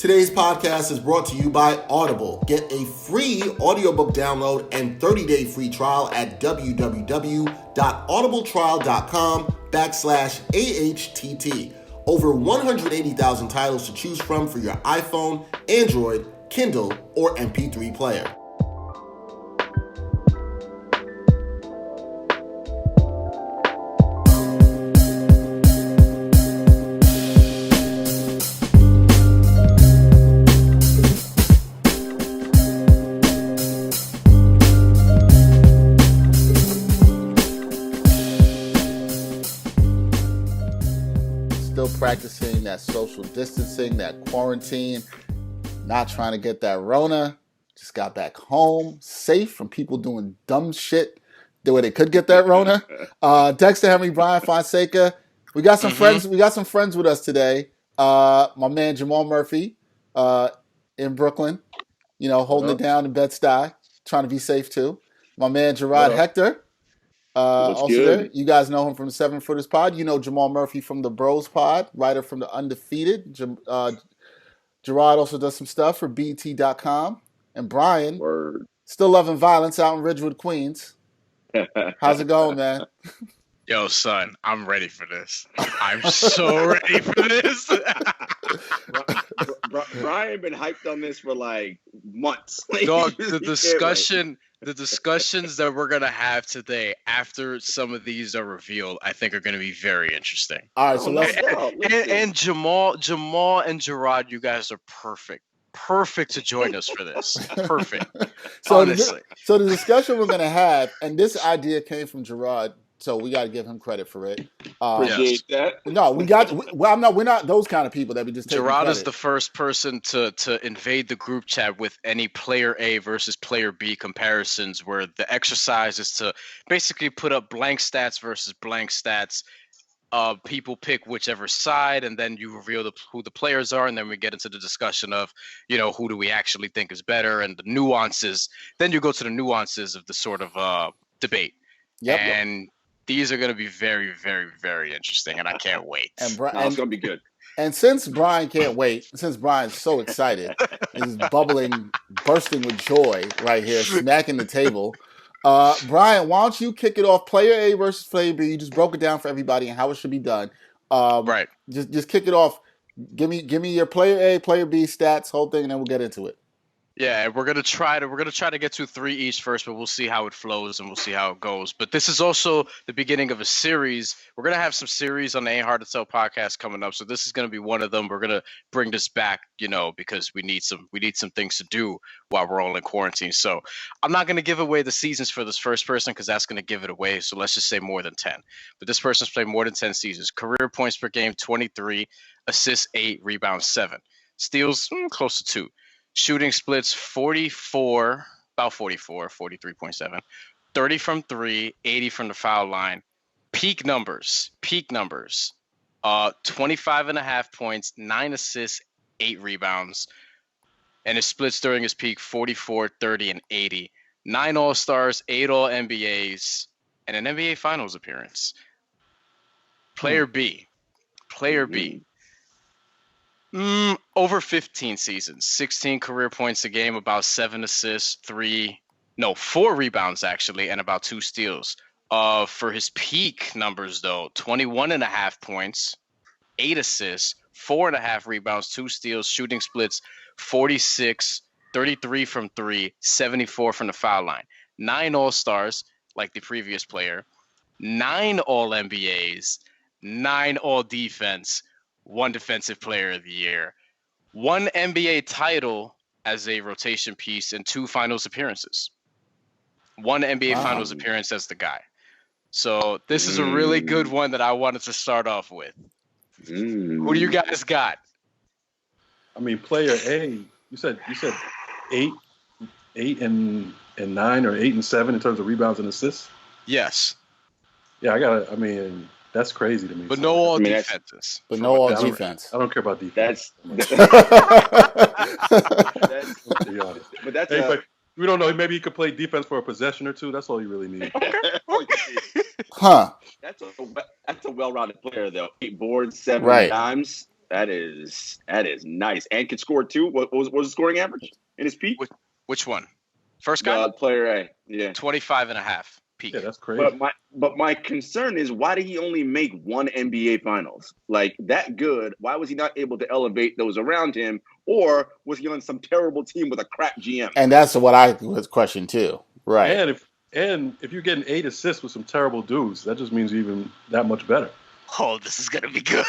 Today's podcast is brought to you by Audible. Get a free audiobook download and 30-day free trial at www.audibletrial.com/AHTT. Over 180,000 titles to choose from for your iPhone, Android, Kindle, or MP3 player. Practicing that social distancing, that quarantine, not trying to get that Rona. Just got back home, safe from people doing dumb shit the way they could get that Rona. Dexter, Henry, Bryan, Fonseca. We got some friends. We got some friends with us today. My man Jamal Murphy in Brooklyn, holding it down in Bed-Stuy, trying to be safe too. My man Jarod Hector. Also good? There, you guys know him from the 7 Footers Pod. You know Jamal Murphy from the Bros Pod, writer from the Undefeated. Jarod also does some stuff for BET.com. And Bryan, still loving violence out in Ridgewood, Queens. How's it going, man? Yo, son, I'm ready for this. I'm so ready for this. Bryan been hyped on this for like months. Dog, the discussions that we're gonna have today after some of these are revealed, I think are gonna be very interesting. All right, so let's and Jamal and Jarod, you guys are perfect to join us for this. Perfect. Honestly. So the discussion we're gonna have, and this idea came from Jarod. So we got to give him credit for it. Appreciate that. No, we're not those kind of people that we just take Jarod credit. is the first person to invade the group chat with any player A versus player B comparisons, where the exercise is to basically put up blank stats versus blank stats. People pick whichever side, and then you reveal who the players are, and then we get into the discussion of, who do we actually think is better and the nuances. Then you go to the nuances of the sort of debate. Yep. And these are going to be very, very, very interesting, and I can't wait. And it's going to be good. And since Bryan can't wait, since Bryan's so excited, he's bubbling, bursting with joy right here, smacking the table. Bryan, why don't you kick it off? Player A versus player B. You just broke it down for everybody and how it should be done. Right. Just kick it off. Give me your player A, player B stats, whole thing, and then we'll get into it. Yeah, we're gonna try to get to 3 each first, but we'll see how it flows and we'll see how it goes. But this is also the beginning of a series. We're gonna have some series on the Ain't Hard to Tell podcast coming up, so this is gonna be one of them. We're gonna bring this back, because we need some things to do while we're all in quarantine. So I'm not gonna give away the seasons for this first person because that's gonna give it away. So let's just say more than 10. But this person's played more than 10 seasons. Career points per game 23, assists 8, rebounds 7, steals close to 2. Shooting splits 43.7, 30 from 3, 80 from the foul line. Peak numbers, 25.5 points, 9 assists, 8 rebounds. And his splits during his peak, 44, 30, and 80. 9 All-Stars, 8 All-NBAs, and an NBA Finals appearance. Player B. Over 15 seasons, 16 career points a game, about 7 assists, 4 rebounds actually, and about 2 steals. For his peak numbers though, 21.5 points, 8 assists, 4.5 rebounds, 2 steals, shooting splits 46, 33 from 3, 74 from the foul line. 9 All-Stars, like the previous player, 9 All-NBAs, 9 All-Defense, 1 Defensive Player of the Year, 1 NBA title as a rotation piece, and 2 finals appearances. 1 NBA finals appearance as the guy. So this is a really good one that I wanted to start off with. Who do you guys got? I mean, player A, you said 8 and 9 or 8 and 7 in terms of rebounds and assists? Yes. Yeah, that's crazy to me. But no all defenses. But no all defense. I don't care about defense. But we don't know. Maybe he could play defense for a possession or two. That's all you really need. Huh. That's a well-rounded player, though. 8 boards, 7 right. dimes. That is nice. And can score too. What was the scoring average in his peak? Which one? First guy? Player A. Yeah. 25.5 peak. Yeah, that's crazy. But my concern is, why did he only make one NBA Finals? Like, that good, why was he not able to elevate those around him? Or was he on some terrible team with a crap GM? And that's what I was questioning too. Right. And if you're getting 8 assists with some terrible dudes, that just means you're even that much better. Oh, this is gonna be good.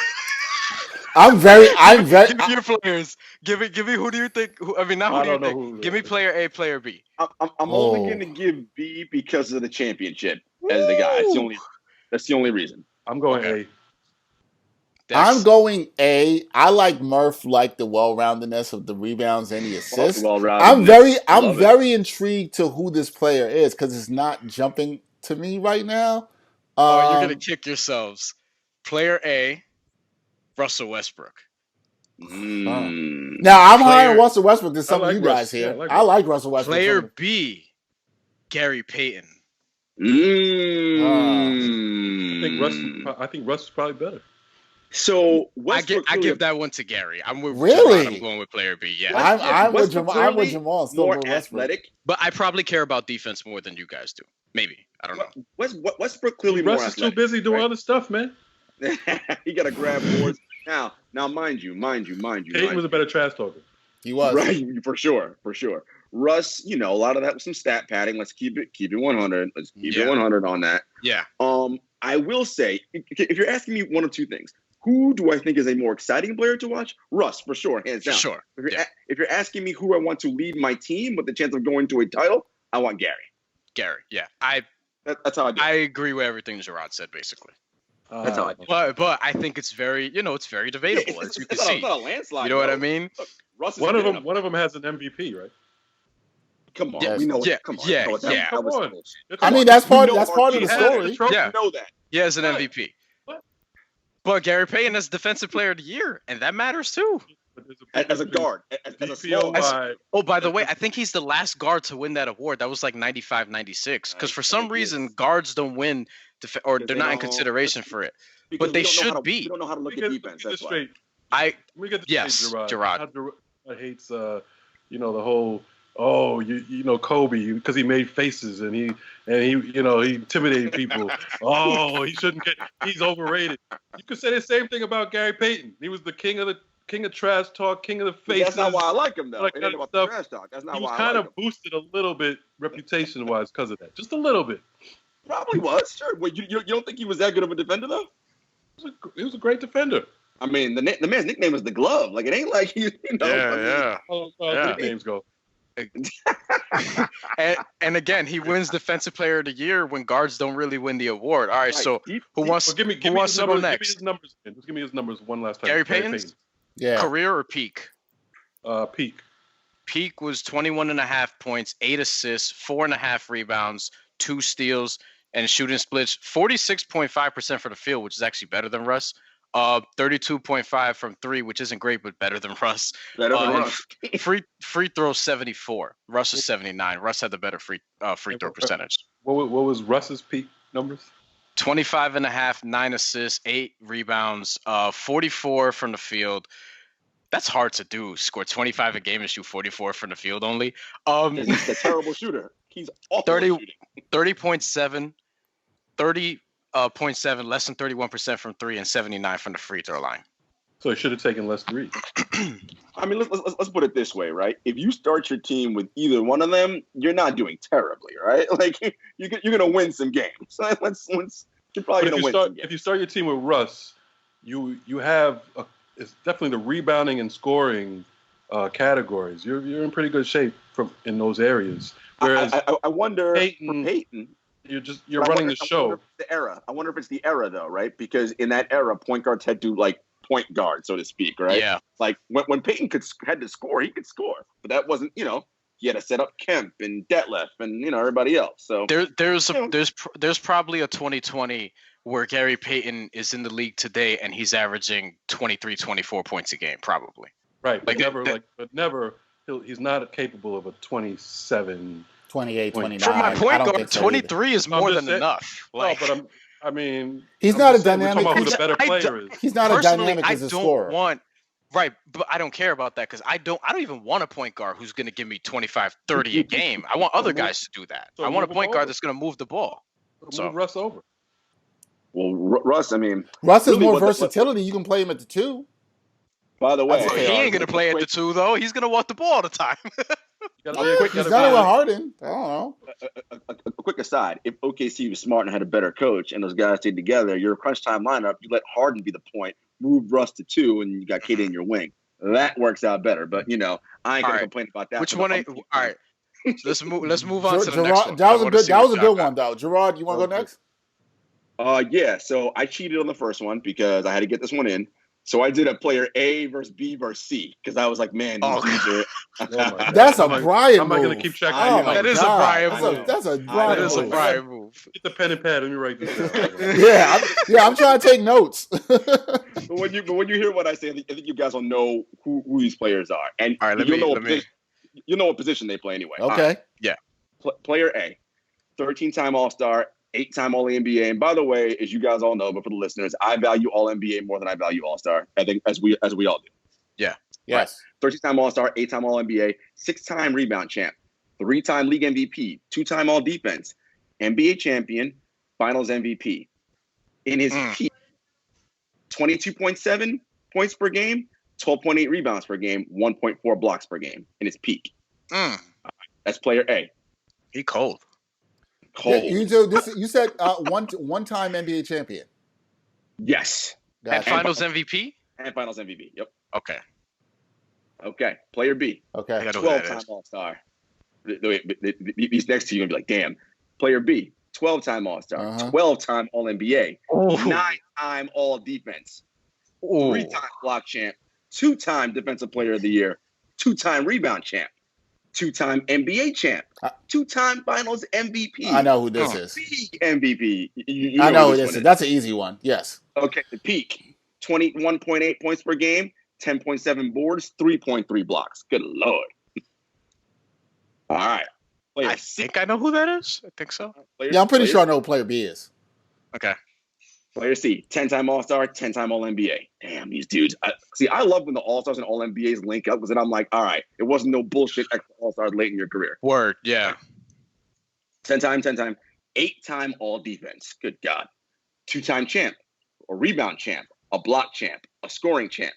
I'm very. Give me your players. Give me. Who do you think? Who do you think? Give me player A, player B. I'm only going to give B because of the championship as the guy. That's the only reason. I'm going A. I'm going A. I like Murph, like the well-roundedness of the rebounds and the assists. I'm very intrigued to who this player is because it's not jumping to me right now. You're gonna kick yourselves. Player A, Russell Westbrook. Now I'm higher on Russell Westbrook than some of you guys here. I like Russell Westbrook. Player B, Gary Payton. I think Russ is probably better. So I give that one to Gary. I'm with really. I'm going with player B. Yeah, I'm with Jamal. Still more athletic, but I probably care about defense more than you guys do. Maybe, I don't know. Westbrook clearly more athletic. Russ is too busy doing other stuff, man. He got to grab boards. Now, mind you. Payton was a better trash talker. He was. Right, for sure. Russ, a lot of that was some stat padding. Let's keep it 100. Let's keep it 100 on that. Yeah. I will say, if you're asking me one of two things, who do I think is a more exciting player to watch? Russ, for sure, hands down. Sure. If you're asking me who I want to lead my team with the chance of going to a title, I want Gary. Yeah. That's how I do. I agree with everything Jarod said, basically. That's how I do. But I think it's very, it's very debatable, as you can see. It's not a landslide. You know what I mean? Look, Russ is one of them has an MVP, right? Come on, yes. we know. Come on. I mean, that's part of the story. Yeah, know that. He has an MVP. What? But Gary Payton is Defensive Player of the Year, and that matters too. As a guard, as a small guard. Oh, by the way, I think he's the last guard to win that award. That was like 95, 96. Because for some reason, guards don't win, or they're not in consideration for it. But they should be. You don't know how to look at defense. That's why. Jarod. Jarod hates, the whole. Oh, Kobe, because he made faces and he intimidated people. Oh, he shouldn't get. He's overrated. You could say the same thing about Gary Payton. He was the king of trash talk, king of the faces. That's not why I like him, though. Like it ain't about the trash talk. That's not why I like him. He was kind of boosted a little bit reputation-wise because of that. Just a little bit. Probably was, sure. Wait, you don't think he was that good of a defender, though? He was a great defender. I mean, the man's nickname was the Glove. Like, it ain't like he, Yeah. Nicknames go. and again, he wins Defensive Player of the Year when guards don't really win the award. All right, so who wants to go next? Give me his numbers. Just give me his numbers one last time. Gary Payton? Yeah. Career or peak? Peak. Peak was 21.5 points, 8 assists, 4.5 rebounds, 2 steals, and shooting splits 46.5% for the field, which is actually better than Russ. 32.5 from 3, which isn't great, but better than Russ. Free throw 74. Russ is 79. Russ had the better free throw percentage. What was Russ's peak numbers? 25.5, 9 assists, 8 rebounds, 44 from the field. That's hard to do. Score 25 a game and shoot 44 from the field only. He's a terrible shooter. He's awful. 30.7, 30.7, less than 31% from 3, and 79 from the free throw line. So he should have taken less threes. I mean, let's put it this way, right? If you start your team with either one of them, you're not doing terribly, right? Like you're gonna win some games. So you're probably gonna win some games. If you start your team with Russ, you have it's definitely the rebounding and scoring categories. You're in pretty good shape in those areas. Whereas I wonder for Payton. You're running the show. I wonder if it's the era though, right? Because in that era, point guards had to like point guard, so to speak, right? Yeah. Like when Payton had to score, he could score, but that wasn't, he had to set up Kemp and Detlef and everybody else. So there's probably a 2020 where Gary Payton is in the league today and he's averaging 23, 24 points a game, probably. Right, but never. He's not capable of a 27. 28, 29. For my point guard, so 23 is more than enough. Like, he's not a dynamic. We're talking about who the better player is. He's not a dynamic as a scorer. Right, but I don't care about that because I don't even want a point guard who's going to give me 25, 30 a game. I want other guys to do that. I want a point guard that's going to move the ball. So move Russ over. Well, Russ, I mean, Russ has really, more versatility. You can play him at the 2. By the way, That's a He fair ain't going to play at the 2 though. He's going to want the ball all the time. He's done it with Harden. I don't know. A quick aside: if OKC was smart and had a better coach, and those guys stayed together, your crunch time lineup, you let Harden be the point, move Russ to 2, and you got KD in your wing. That works out better. But I ain't gonna complain about that. Which one? All right, let's move on to the next one. That was a good one, though. Jarod, you want to go next? Yeah. So I cheated on the first one because I had to get this one in. So I did a player A versus B versus C because I was like, man, that's a Bryan move. I'm not going to keep checking. That is a Bryan move. That's a Bryan move. That is a Bryan move. Get the pen and pad. Let me write this down. I'm trying to take notes. But when you hear what I say, I think you guys will know who these players are, and all right, you'll know what position they play anyway. Okay. Right. Yeah. Player A, 13-time All-Star, 8-time All-NBA. And by the way, as you guys all know, but for the listeners, I value All-NBA more than I value All-Star. I think as we all do. Yeah. Yes. 13-time All-Star, 8-time All-NBA, 6-time rebound champ, 3-time league MVP, 2-time All-Defense, NBA champion, Finals MVP. In his peak, 22.7 points per game, 12.8 rebounds per game, 1.4 blocks per game in his peak. That's player A. He cold. Cold. You said one-time NBA champion. Yes. And Finals MVP? And Finals MVP. Yep. Okay. Player B. Okay. 12-time All-Star. These next two, you're going to be like, damn. Player B. 12-time All-Star. 12-time All-NBA. 9-time All-Defense. 3-time block champ. 2-time Defensive Player of the Year. 2-time rebound champ. 2-time NBA champ, 2-time Finals MVP. I know who this is. Big MVP. I know who this is. That's an easy one. Yes. Okay, the peak, 21.8 points per game, 10.7 boards, 3.3 blocks. Good Lord. All right. I think I know who that is. I think so. I'm pretty sure I know who player B is. Okay. Player C, 10-time All-Star, 10-time All-NBA. Damn, these dudes. I love when the All-Stars and All-NBAs link up because then I'm like, all right, it wasn't no bullshit extra All-Stars late in your career. Word, yeah. 10-time, 8-time All-Defense. Good God. 2-time champ, a rebound champ, a block champ, a scoring champ,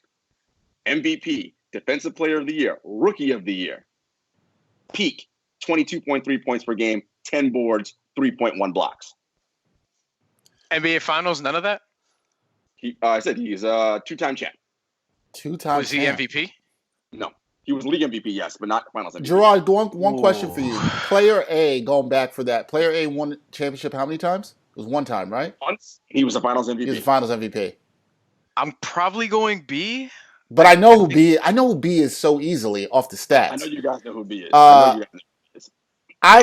MVP, Defensive Player of the Year, Rookie of the Year. Peak, 22.3 points per game, 10 boards, 3.1 blocks. NBA Finals, none of that? I said he's a 2-time champ. 2-time Was he MVP? No. He was league MVP, yes, but not Finals MVP. Gerard, one question for you. Player A, going back for that. Player A won championship how many times? It was one time, right? Once. He was a Finals MVP. He was a Finals MVP. I'm probably going B. But I know who B is. I know who B is so easily off the stats. I know you guys know who B is. I'm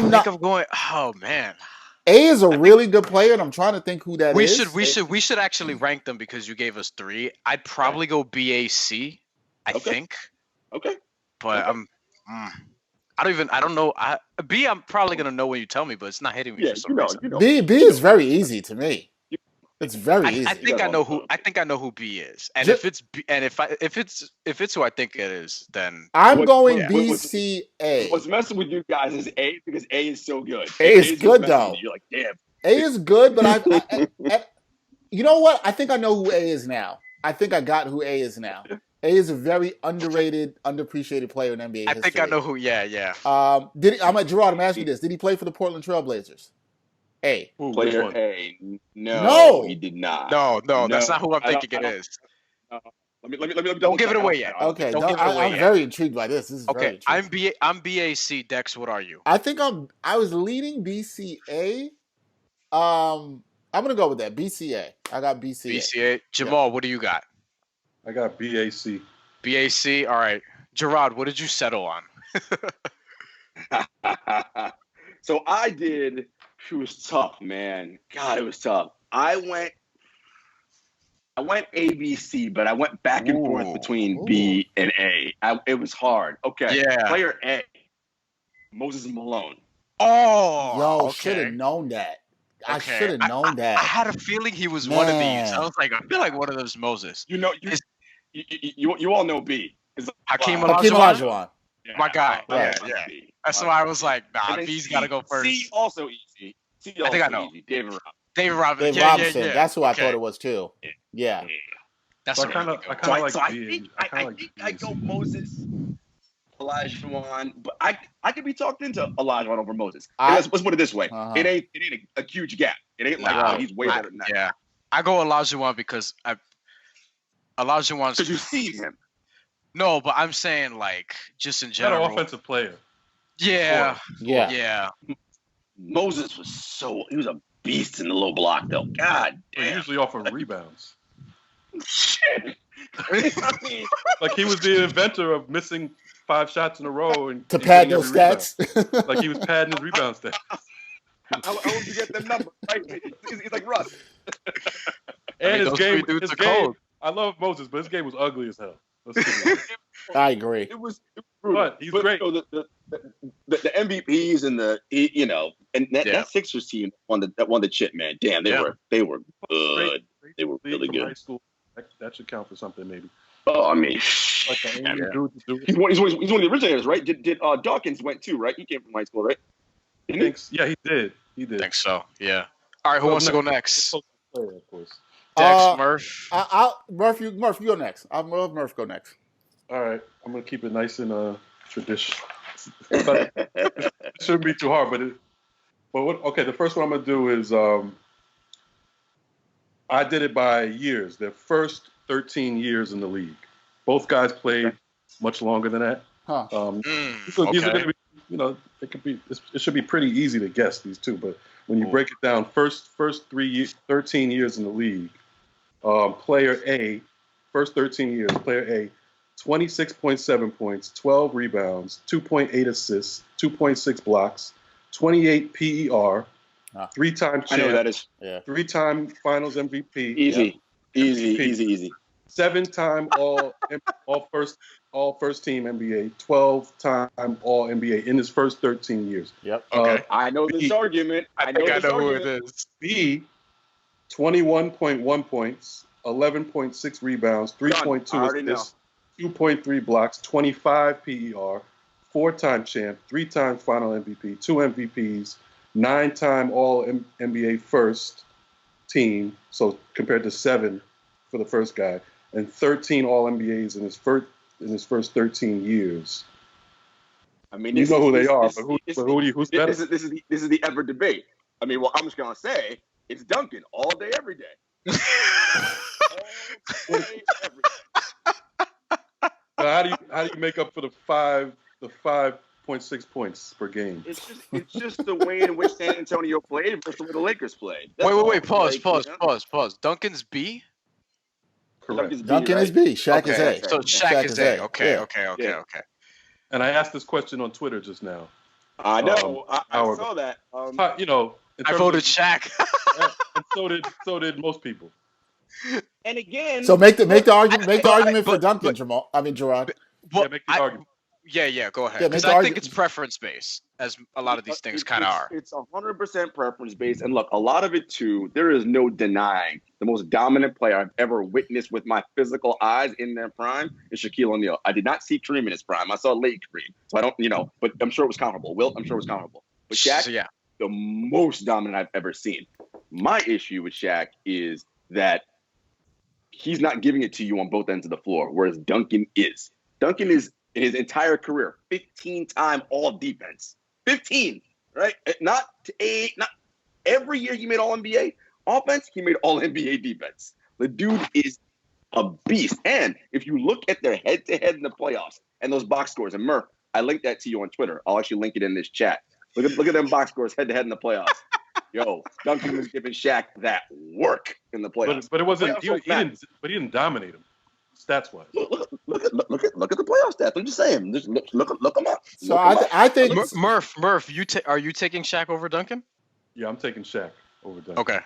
not. I'm going. Oh man. A is a really good player, and I'm trying to think who that is. We should actually rank them because you gave us 3. I'd probably go BAC. I think. Okay. But I don't know. B, I'm probably gonna know when you tell me, but it's not hitting me for some reason. You know. B is very easy to me. It's very easy. I think I know who B is, and if it's who I think it is, then I'm going BCA. What's messing with you guys is A because A is so good. A is good though. You're like, damn. A is good, but I you know what? I think I know who A is now. I think I got who A is now. A is a very underrated, underappreciated player in NBA history. I think I know who. Yeah. Gerard, I'm asking you this. Did he play for the Portland Trailblazers? A. Player A. No, he did not. No, that's not who I'm thinking it is. Let me don't give it away yet. Okay, don't give it away I'm yet. very intrigued by this. This is okay. Very intriguing. I'm BAC. Dex, what are you? I think I was leading BCA. I'm gonna go with that. BCA. I got BCA. BCA. Jamal, what do you got? I got BAC. BAC. All right. Jarod, what did you settle on? So I did. It was tough, man. God, it was tough. I went ABC, but I went back and forth between B and A. It was hard. Okay. Yeah. Player A, Moses Malone. Oh, yo, should have known that. I should have known that. I had a feeling he was one of these. I was like, I feel like one of those Moses. you all know B. Hakeem Olajuwon. My guy. Right. Yeah. That's why I was like, nah, B's got to go first. C also easy. I think I know. Easy. David Robinson. Dave Robinson. Yeah. That's who I thought it was too. Yeah. That's so I kind of like. So I think I go Moses, Olajuwon, but I could be talked into Olajuwon over Moses. Let's put it this way: it ain't a huge gap. It ain't like he's way better than that. Yeah, I go Olajuwon because Olajuwon's because you see him. No, but I'm saying like just in general. Not an offensive player. Yeah. Moses he was a beast in the low block though. God damn. Usually off of rebounds. Shit. I mean, like he was the inventor of missing 5 shots in a row and to pad those stats. Like he was padding his rebound stats. I would you get the number, right? He's like Russ. And his game. I love Moses, but his game was ugly as hell. I agree. It was but he's great. You know, the MVPs and that Sixers team that won the chip, man. Damn, they were good. They were really good. High school, that should count for something, maybe. Oh, I mean, like he's one of the originators, right? Did Dawkins went too, right? He came from high school, right? Yeah, he did. I think so. Yeah. All right, who wants to go next? Player, of course. Dex, Murph. Murph, you go next. I'll let Murph go next. All right, I'm gonna keep it nice and traditional. It shouldn't be too hard, okay. The first one I'm gonna do is I did it by years. Their first 13 years in the league. Both guys played much longer than that. Huh. These are gonna be, it should be pretty easy to guess these two, but when you break it down, first 13 years in the league, player A, first 13 years, player A, 26.7 points, 12 rebounds, 2.8 assists, 2.6 blocks, 28 PER, 3-time champ. I know that is. 3-time Finals MVP. Easy. 7-time all first team NBA, 12-time All NBA in his first 13 years. Yep. Okay. I know this argument. I think I know who it is. B, 21.1 points, 11.6 rebounds, 3.2 assists, 2.3 blocks, 25 PER, 4-time champ, 3-time Final MVP, 2 MVPs, 9-time All NBA first team. So compared to 7 for the first guy, and 13 All NBAs in his first 13 years. I mean, you know who they are, but who's better? This is the ever debate. I mean, well, I'm just gonna say it's Duncan all day, every day. All day, every day. How do you make up for the 5.6 points per game? It's just the way in which San Antonio played versus the way the Lakers played. Wait. Pause. Duncan's B. Correct. Duncan is B. Shaq is A. So Shaq is A. Okay. And I asked this question on Twitter just now. I know. I saw that. I voted Shaq. And so did most people. And again, so make the argument for Duncan, Jamal. I mean, Jarod. Make the argument. Yeah, go ahead. Because I think it's preference based, as a lot of these things kind of are. It's 100% preference based, and look, a lot of it too. There is no denying the most dominant player I've ever witnessed with my physical eyes in their prime is Shaquille O'Neal. I did not see Kareem in his prime. I saw late Kareem, so I don't, but I'm sure it was comparable. I'm sure it was comparable. But Shaq, the most dominant I've ever seen. My issue with Shaq is that he's not giving it to you on both ends of the floor, whereas Duncan is. Duncan is, in his entire career, 15-time all defense. 15, right? Not 8, not every year he made all NBA offense, he made all NBA defense. The dude is a beast. And if you look at their head-to-head in the playoffs and those box scores, and Murph, I linked that to you on Twitter. I'll actually link it in this chat. Look at them box scores head-to-head in the playoffs. Yo, Duncan was giving Shaq that work in the playoffs. But it wasn't. He didn't dominate him, stats wise. Look at the playoff stats. I'm just saying. Just look them up. So I think Murph, are you taking Shaq over Duncan? Yeah, I'm taking Shaq over Duncan. Okay.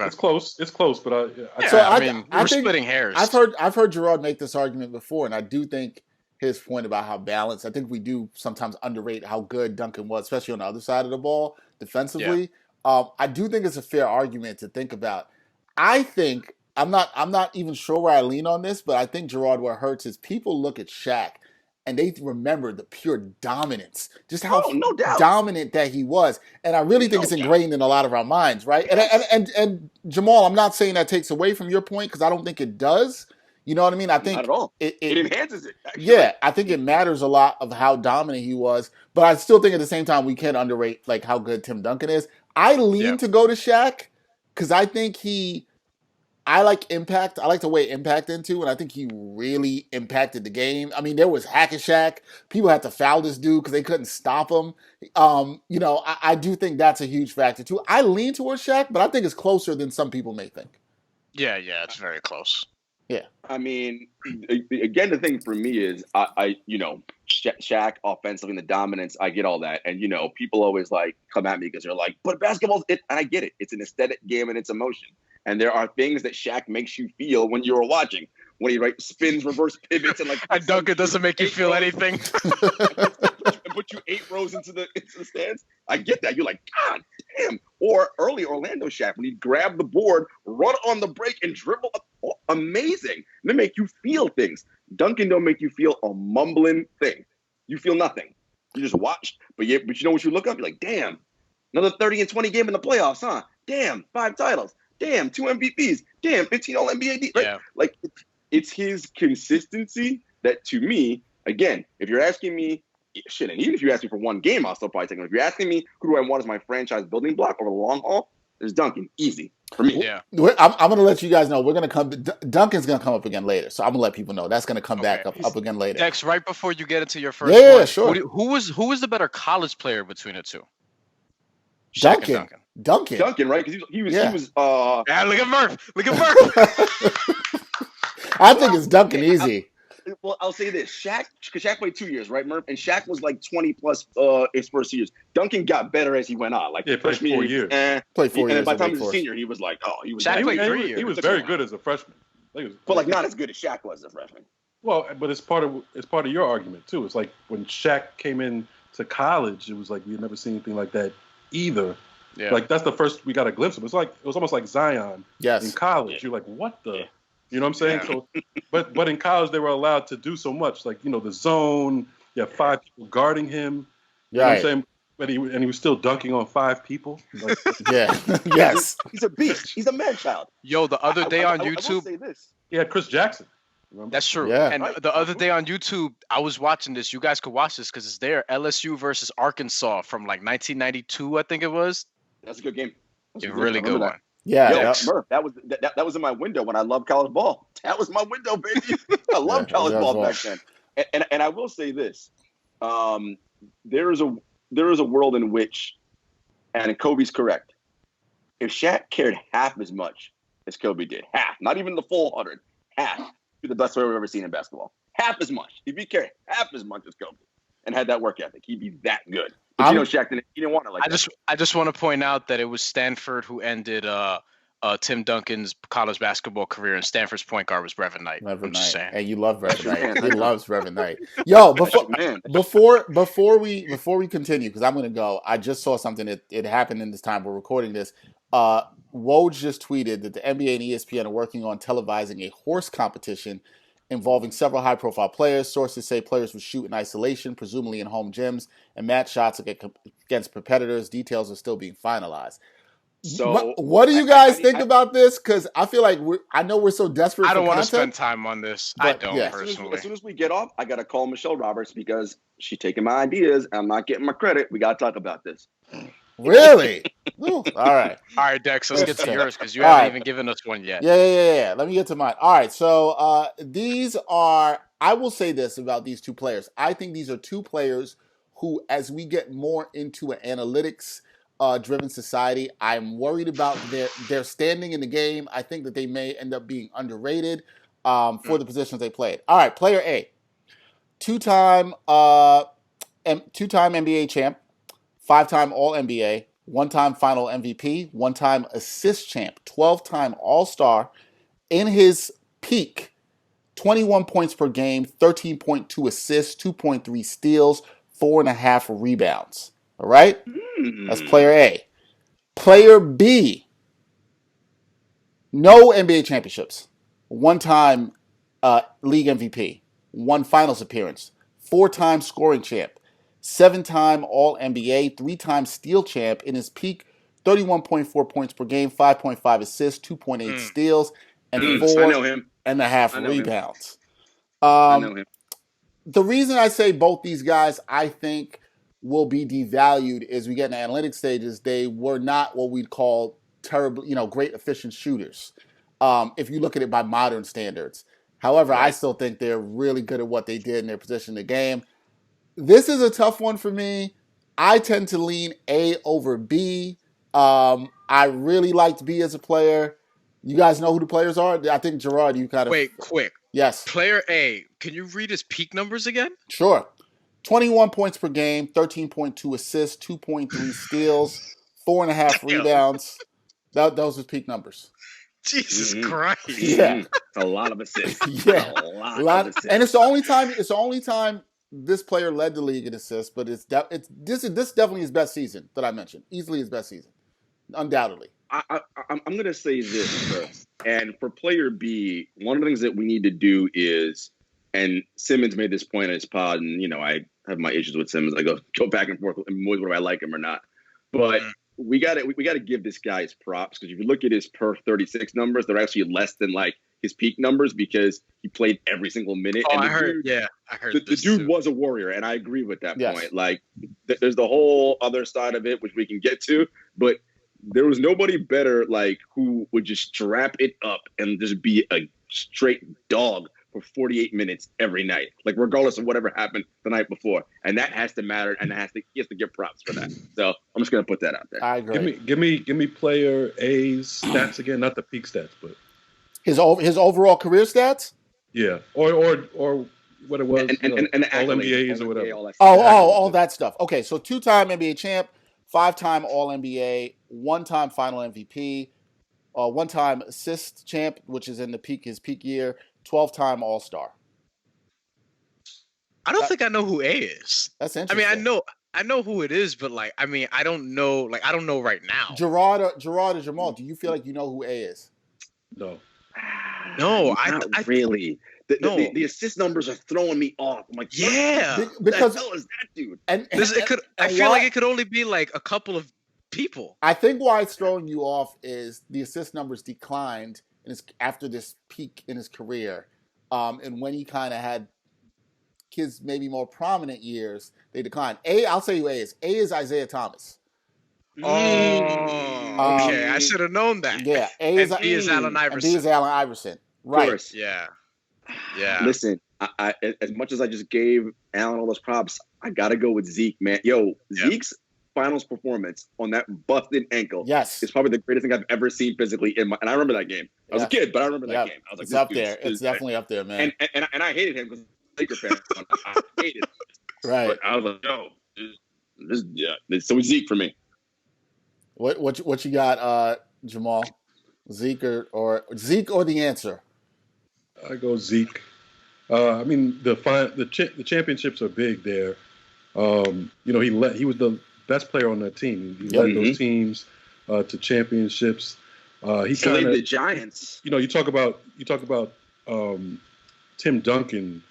It's close, but I mean, we're splitting hairs. I've heard Jarod make this argument before, and I do think his point about how balanced. I think we do sometimes underrate how good Duncan was, especially on the other side of the ball defensively. I do think it's a fair argument to think about. I think I'm not even sure where I lean on this, but I think Jarod, what hurts is people look at Shaq and they remember the pure dominance, just how no doubt. dominant that he was, and I really think it's ingrained in a lot of our minds, right? Yes. And Jamal, I'm not saying that takes away from your point because I don't think it does. You know what I mean? I think not at all. It enhances it. Actually. Yeah, I think it matters a lot of how dominant he was, but I still think at the same time we can't underrate like how good Tim Duncan is. I lean to go to Shaq because I think I like impact. I like the way impact into, and I think he really impacted the game. I mean, there was hack and Shaq. People had to foul this dude because they couldn't stop him. I do think that's a huge factor too. I lean towards Shaq, but I think it's closer than some people may think. Yeah, it's very close. Yeah. I mean, again, the thing for me is, Shaq offensively and the dominance, I get all that. And, people always like come at me because they're like, but basketball's it. And I get it. It's an aesthetic game and it's emotion. And there are things that Shaq makes you feel when you're watching. When he spins, reverse pivots, and and Duncan doesn't make you feel anything. and put you 8 rows into the stands. I get that. You're like, God damn. Or early Orlando Shaq, when he'd grab the board, run on the break, and dribble up. Oh, amazing. They make you feel things. Duncan don't make you feel a mumbling thing. You feel nothing. You just watch. But you know what you look up? You're like, damn, another 30 and 20 game in the playoffs, huh? Damn, 5 titles. Damn, 2 MVPs. Damn, 15 All-NBA. Right? Yeah. Like, it's his consistency that, to me, again, if you're asking me, shit, and even if you ask me for one game, I'll still probably take him. If you're asking me who do I want as my franchise building block over the long haul, it's Duncan. Easy for me. Yeah. I'm going to let you guys know. We're going to come. Duncan's going to come up again later. So I'm going to let people know that's going to come back up again later. Dex, right before you get into your first one, sure. Who was the better college player between the two? Duncan, right? Because he was. Look at Murph. I think it's Duncan easy. Well, I'll say this: Shaq played 2 years, right, Murph? And Shaq was like 20 plus his first years. Duncan got better as he went on. Like played 4 years. Played 4 years. And by the time he was a senior, he was like, Shaq played 3 years. He was very good as a freshman. But not as good as Shaq was as a freshman. Well, but it's part of your argument too. It's like when Shaq came in to college, it was like we had never seen anything like that either. Yeah. Like that's the first we got a glimpse of. It was almost like Zion in college. Yeah. You're like, what the? Yeah. You know what I'm saying? Yeah. So, but in college they were allowed to do so much. Like the zone. You have 5 people guarding him. You know what I'm saying? But he was still dunking on 5 people. Like, yeah. Yes. He's a beast. He's a man-child. Yo, the other day on YouTube, I will say this. He had Chris Jackson. Remember? That's true. Yeah. And the other day on YouTube, I was watching this. You guys could watch this because it's there. LSU versus Arkansas from like 1992, I think it was. That's a good game. That's a really good one. Yeah. Murph, that was in my window when I loved college ball. That was my window, baby. I loved college ball back then. And I will say this: there is a world in which, and Kobe's correct, if Shaq cared half as much as Kobe did, half, not even the full 100, half, he'd be the best player we've ever seen in basketball. Half as much. If he cared half as much as Kobe and had that work ethic, he'd be that good. But Shaq didn't want it like that. I just want to point out that it was Stanford who ended Tim Duncan's college basketball career, and Stanford's point guard was Reverend Knight. Hey, you love Reverend Knight. He loves Reverend Knight. Yo, before we continue, because I'm gonna go. I just saw something that it happened in this time we're recording this. Woj just tweeted that the NBA and ESPN are working on televising a horse competition involving several high-profile players. Sources say players would shoot in isolation, presumably in home gyms, and match shots against competitors. Details are still being finalized. So, what do you guys think about this? Because I feel like I know we're so desperate. I don't want to spend time on this. I don't personally. As soon as we get off, I gotta call Michelle Roberts because she's taking my ideas and I'm not getting my credit. We gotta talk about this. Really? Ooh, all right, Dex. Let's get to yours because you haven't even given us one yet. Yeah. Let me get to mine. All right, so these are. I will say this about these 2 players. I think these are 2 players who, as we get more into an analytics driven society, I'm worried about their standing in the game. I think that they may end up being underrated for the positions they played. All right, player A, 2-time NBA champ, 5-time All-NBA, 1-time Final MVP, 1-time assist champ, 12-time All-Star. In his peak, 21 points per game, 13.2 assists, 2.3 steals, 4.5 rebounds. All right? That's player A. Player B. No NBA championships. One-time league MVP. One finals appearance. Four-time scoring champ. Seven-time All-NBA. Three-time steal champ. In his peak, 31.4 points per game, 5.5 assists, 2.8 steals, and I know him. 4.5 rebounds. I know him. The reason I say both these guys, I think, will be devalued is we get in the analytic stages. They were not what we'd call terrible, great efficient shooters. If you look at it by modern standards. However, I still think they're really good at what they did in their position in the game. This is a tough one for me. I tend to lean A over B. I really liked B as a player. You guys know who the players are? I think Jarod, you kind of Wait, quick. Yes. Player A, can you read his peak numbers again? Sure. 21 points per game, 13.2 assists, 2.3 steals, 4.5 rebounds. Those are peak numbers. Jesus Christ. Yeah. A lot of assists. Yeah. A lot of assists. And it's the only time this player led the league in assists, but this definitely his best season that I mentioned. Easily his best season. Undoubtedly. I'm going to say this first. And for player B, one of the things that we need to do is, and Simmons made this point in his pod, and I have my issues with Simmons. I go back and forth whether I like him or not. But we got to give this guy his props, because if you look at his per 36 numbers, they're actually less than like his peak numbers because he played every single minute. Oh, and I heard. The dude was a warrior, and I agree with that point. Like, there's the whole other side of it, which we can get to, but there was nobody better, like, who would just strap it up and just be a straight dog for 48 minutes every night, like, regardless of whatever happened the night before. And that has to matter, and he has to get props for that. So I'm just gonna put that out there. I agree. Give me player A's stats again, not the peak stats, but his overall career stats. Yeah, or what it was, and all NBAs or whatever. All that stuff. Okay, so 2-time NBA champ, 5-time All NBA, 1-time Final MVP, 1-time assist champ, which is in his peak year, 12-time All Star. I don't think I know who A is. That's interesting. I mean, I know who it is, but I don't know. I don't know right now. Jarod or Jamal, do you feel like you know who A is? No. No, not really. The assist numbers are throwing me off. I'm like, yeah, because the hell is that dude? I feel like it could only be like a couple of people. I think why it's throwing you off is the assist numbers declined after this peak in his career, and when he kind of had his maybe more prominent years, they declined. I'll tell you A is Isaiah Thomas. Oh, okay. I should have known that. Yeah, B is Allen Iverson. And B is Allen Iverson. Right. Of course. Yeah. Listen, I as much as I just gave Allen all those props, I gotta go with Zeke, man. Zeke's finals performance on that busted ankle is probably the greatest thing I've ever seen physically and I remember that game. I was a kid, but I remember that game. I was like, it's up there. It's definitely up there, man. And I hated him because Laker fan. I hated him. Right. But I was like, so it's Zeke for me. What you got, Jamal? Zeke or the answer? I go Zeke. I mean, the championships are big there. He was the best player on that team. He led those teams to championships. He led the Giants. You talk about Tim Duncan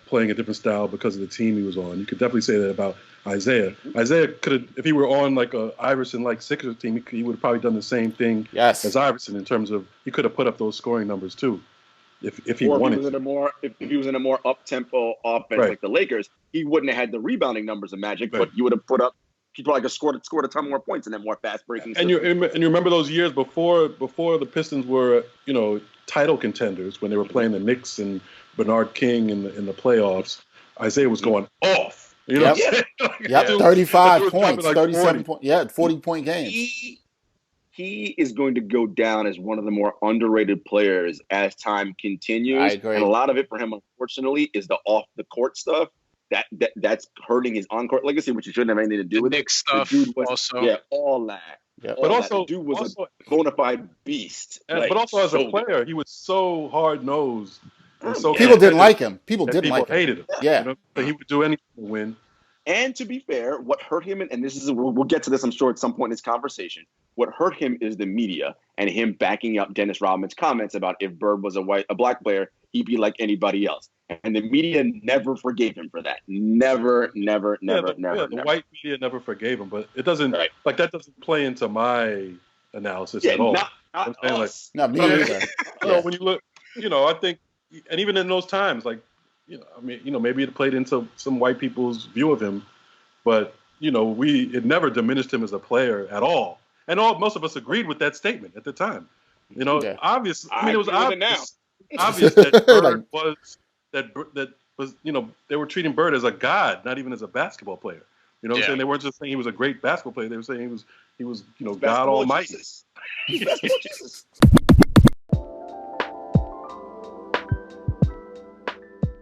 playing a different style because of the team he was on. You could definitely say that about Isaiah. Isaiah could have, if he were on like a Iverson-like Sixers team, he would have probably done the same thing as Iverson in terms of he could have put up those scoring numbers too. If he wanted, if he was in a more up-tempo offense like the Lakers, he wouldn't have had the rebounding numbers of Magic, but you would have put up. He probably scored a ton more points in that more fast-breaking. And you remember those years before the Pistons were title contenders when they were playing the Knicks and Bernard King in the playoffs. Isaiah was going off. You know, yep. 35 points, like 37 points. Yeah, 40-point games. He is going to go down as one of the more underrated players as time continues. I agree. And a lot of it for him, unfortunately, is the off-the-court stuff. That's hurting his on-court legacy, which he shouldn't have anything to do with it. Stuff also. Yeah, all that. Yeah. But also, the dude was a bona fide beast. But also as a player, he was so hard-nosed. People didn't like him. People hated him. Yeah. He would do anything to win. And to be fair, what hurt him, and this is we'll get to this, I'm sure, at some point in this conversation. What hurt him is the media and him backing up Dennis Rodman's comments about if Bird was a black player, he'd be like anybody else. And the media never forgave him for that. Never. The white media never forgave him, but it doesn't like that doesn't play into my analysis at all. Not me either. So when you look, I think, and even in those times, like, maybe it played into some white people's view of him, but it never diminished him as a player at all. And most of us agreed with that statement at the time. Obviously, it was obvious that Bird was they were treating Bird as a god, not even as a basketball player. You know what I'm saying? They weren't just saying he was a great basketball player. They were saying he was God Almighty.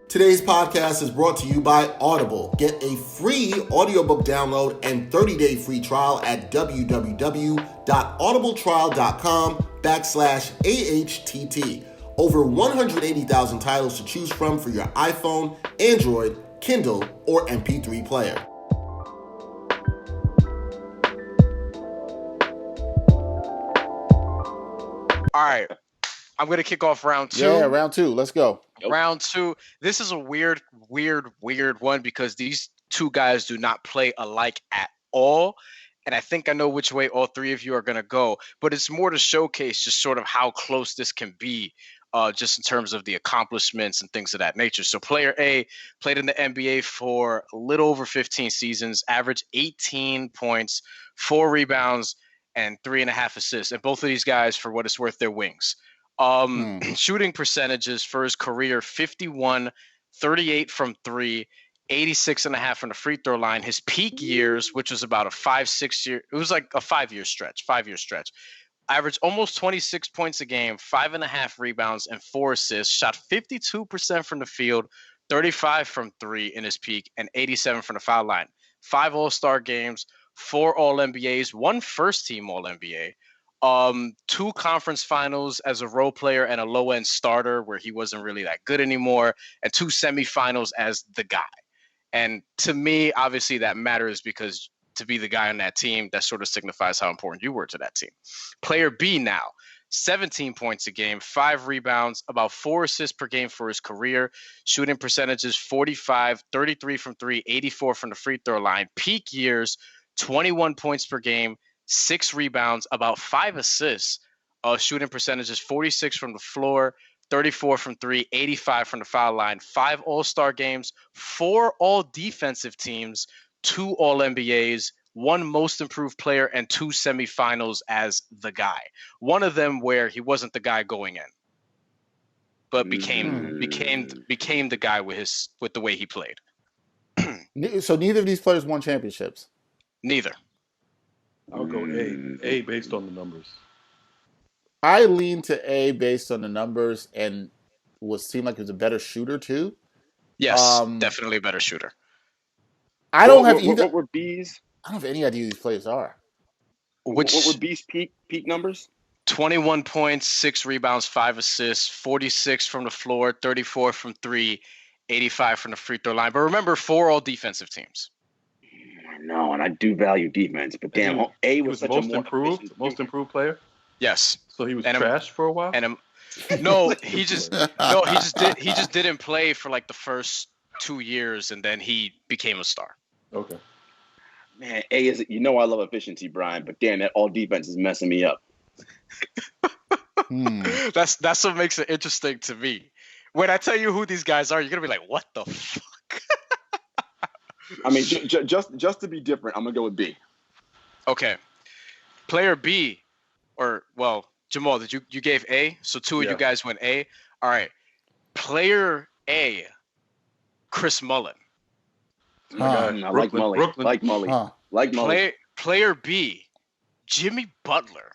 Today's podcast is brought to you by Audible. Get a free audiobook download and 30-day free trial at www.audibletrial.com/AHTT. Over 180,000 titles to choose from for your iPhone, Android, Kindle, or MP3 player. All right. I'm going to kick off round 2. Yeah, round 2. Let's go. Round 2. This is a weird one because these two guys do not play alike at all. And I think I know which way all three of you are going to go. But it's more to showcase just sort of how close this can be, just in terms of the accomplishments and things of that nature. So player A played in the NBA for a little over 15 seasons, averaged 18 points, 4 rebounds, and 3.5 assists. And both of these guys, for what it's worth, they're wings. Shooting percentages for his career: 51, 38 from 3, 86.5 from the free throw line. His peak years, which was about a 5-6 year, it was like a 5-year stretch, averaged almost 26 points a game, 5.5 rebounds, and 4 assists. Shot 52% from the field, 35 from 3 in his peak, and 87 from the foul line. 5 All-Star games, 4 All-NBAs, 1 first-team All-NBA. 2 conference finals as a role player and a low-end starter where he wasn't really that good anymore, and 2 semifinals as the guy. And to me, obviously, that matters because to be the guy on that team, that sort of signifies how important you were to that team. Player B now, 17 points a game, 5 rebounds, about 4 assists per game for his career. Shooting percentages: 45, 33 from 3, 84 from the free throw line. Peak years: 21 points per game, 6 rebounds, about 5 assists. Shooting percentages: 46 from the floor, 34 from 3, 85 from the foul line. 5 All-Star games, 4 all-defensive teams, 2 All-NBAs, 1 most improved player, and 2 semifinals as the guy. One of them where he wasn't the guy going in, but became the guy with the way he played. So neither of these players won championships. Neither. I'll go A based on the numbers. I lean to A based on the numbers and seemed like he was a better shooter too. Yes, definitely a better shooter. I don't have either. What were B's? I don't have any idea who these players are. What were B's peak numbers? 21 points, 6 rebounds, 5 assists, 46 from the floor, 34 from 3, 85 from the free throw line. But remember, 4 all defensive teams. No, and I do value defense, but damn, A was such most improved player. Yes. So he was trash for a while. And he just didn't play for like the first 2 years, and then he became a star. Okay. Man, A is, I love efficiency, Brian, but damn, that all defense is messing me up. That's what makes it interesting to me. When I tell you who these guys are, you're gonna be like, "What the fuck?" I mean, just to be different, I'm gonna go with B. Okay, player B, Jamal, you gave A, so 2 of you guys went A. All right, player A, Chris Mullin. I like Mully. Like Mully. Player B, Jimmy Butler.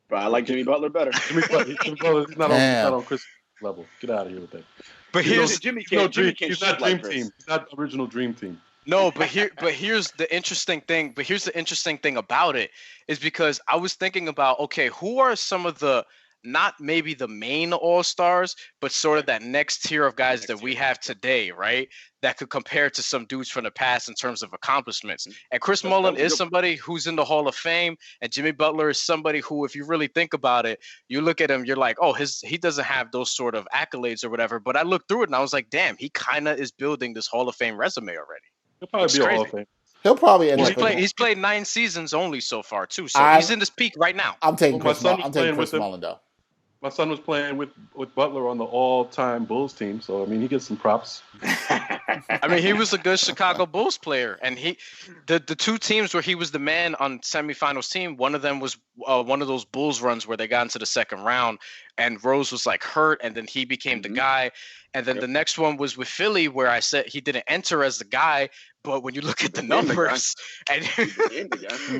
But I like Jimmy Butler better. Jimmy Butler's not on Chris level. Get out of here with that. But here's Jimmy he's not Dream Team. He's not original Dream Team. No, but here's the interesting thing. But here's the interesting thing about it is because I was thinking about, okay, who are some of the not maybe the main all-stars, but sort of that next tier of guys that we have today, right? That could compare to some dudes from the past in terms of accomplishments. And Chris Mullin is somebody who's in the Hall of Fame, and Jimmy Butler is somebody who, if you really think about it, you look at him, you're like, oh, he doesn't have those sort of accolades or whatever. But I looked through it and I was like, damn, he kind of is building this Hall of Fame resume already. He'll probably be a Hall of Fame. He'll probably end up. He's played 9 seasons only so far too, so he's in this peak right now. I'm taking Chris Mullin though. My son was playing with Butler on the all-time Bulls team, so I mean he gets some props. I mean, he was a good Chicago Bulls player, and the 2 teams where he was the man on semifinals team, one of them was one of those Bulls runs where they got into the second round, and Rose was like hurt, and then he became the guy. And then the next one was with Philly, where I said he didn't enter as the guy, but when you look at the numbers, and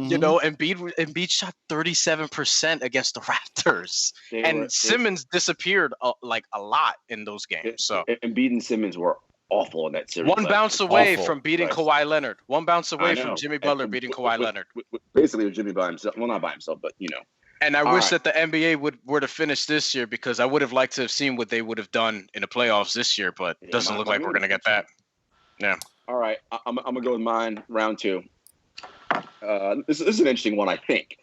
you know, Embiid shot 37% against the Raptors, and Simmons disappeared a lot in those games. So Embiid and Simmons were awful in that series. One bounce away from beating Kawhi Leonard. One bounce away from Jimmy Butler beating Kawhi Leonard. Basically, with Jimmy by himself. Well, not by himself, but you know. And I wish that the NBA were to finish this year, because I would have liked to have seen what they would have done in the playoffs this year, but it doesn't look like we're going to get that. Yeah. All right. I'm going to go with mine, round 2. This is an interesting one, I think.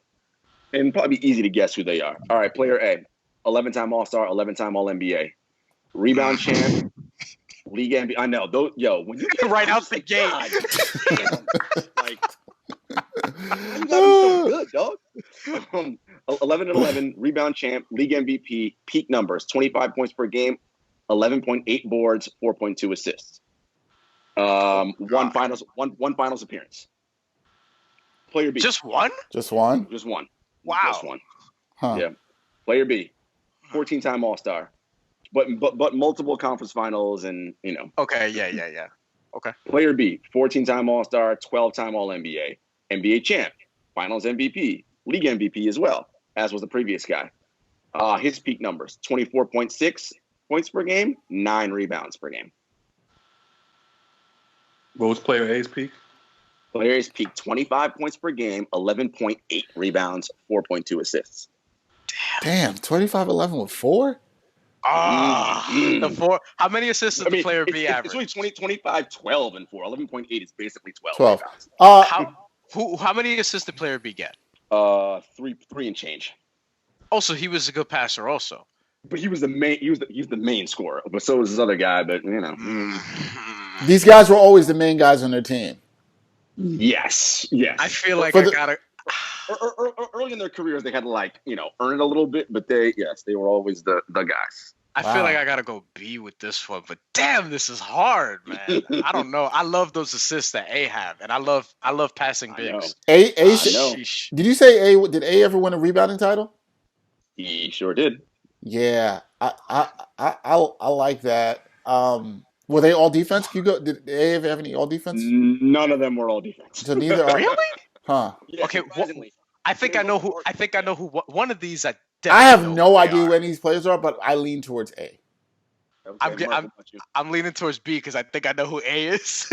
And probably be easy to guess who they are. All right, player A, 11-time All-Star, 11-time All-NBA. Rebound champ, league MVP. I know. When you get right out the gate. You so good, dog. 11-11, rebound champ, league MVP, peak numbers, 25 points per game, 11.8 boards, 4.2 assists. One finals appearance. Player B. Just one? Just one. Wow. Just one. Huh. Yeah. Player B, 14-time All-Star, but multiple conference finals and, you know. Okay, yeah. Okay. Player B, 14-time All-Star, 12-time All-NBA, NBA champ, finals MVP, league MVP as well, as was the previous guy. His peak numbers, 24.6 points per game, 9 rebounds per game. What was player A's peak? Player A's peak, 25 points per game, 11.8 rebounds, 4.2 assists. Damn, 25-11 with 4? The 4. How many assists does the player B average? It's really 25, 12, and 4. 11.8 is basically 12. 12. How many assists did player B get? 3 and change. Also, he was a good passer also. But he was the main. He was the main scorer. But so was this other guy. But you know, these guys were always the main guys on their team. Yes. I feel like gotta. Early in their careers, they had to earn it a little bit. But they were always the guys. I feel like I gotta go B with this one, but damn, this is hard, man. I don't know. I love those assists that A have, and I love passing bigs. Did you say A? Did A ever win a rebounding title? He sure did. Yeah, I like that. Were they all defense? Did A ever have any all defense? None of them were all defense. So neither are. Really? Huh? Yeah, okay. I think I know who. One of these I have no idea who any of these players are, but I lean towards A. Okay, I'm leaning towards B because I think I know who A is.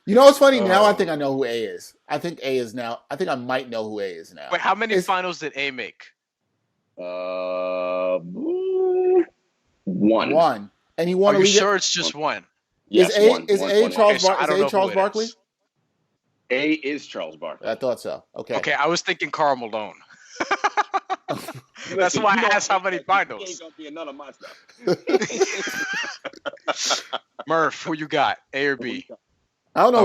You know what's funny? Now I think I know who A is. I think A is now. I think I might know who A is now. Wait, how many finals did A make? One. And he won. Are you sure it's just one? Yes, Is A Charles Barkley? A is Charles Barkley. I thought so. Okay, I was thinking Karl Malone. That's why I asked how many finals. Ain't gonna be none of my stuff. Murph, who you got? A or B? I don't know.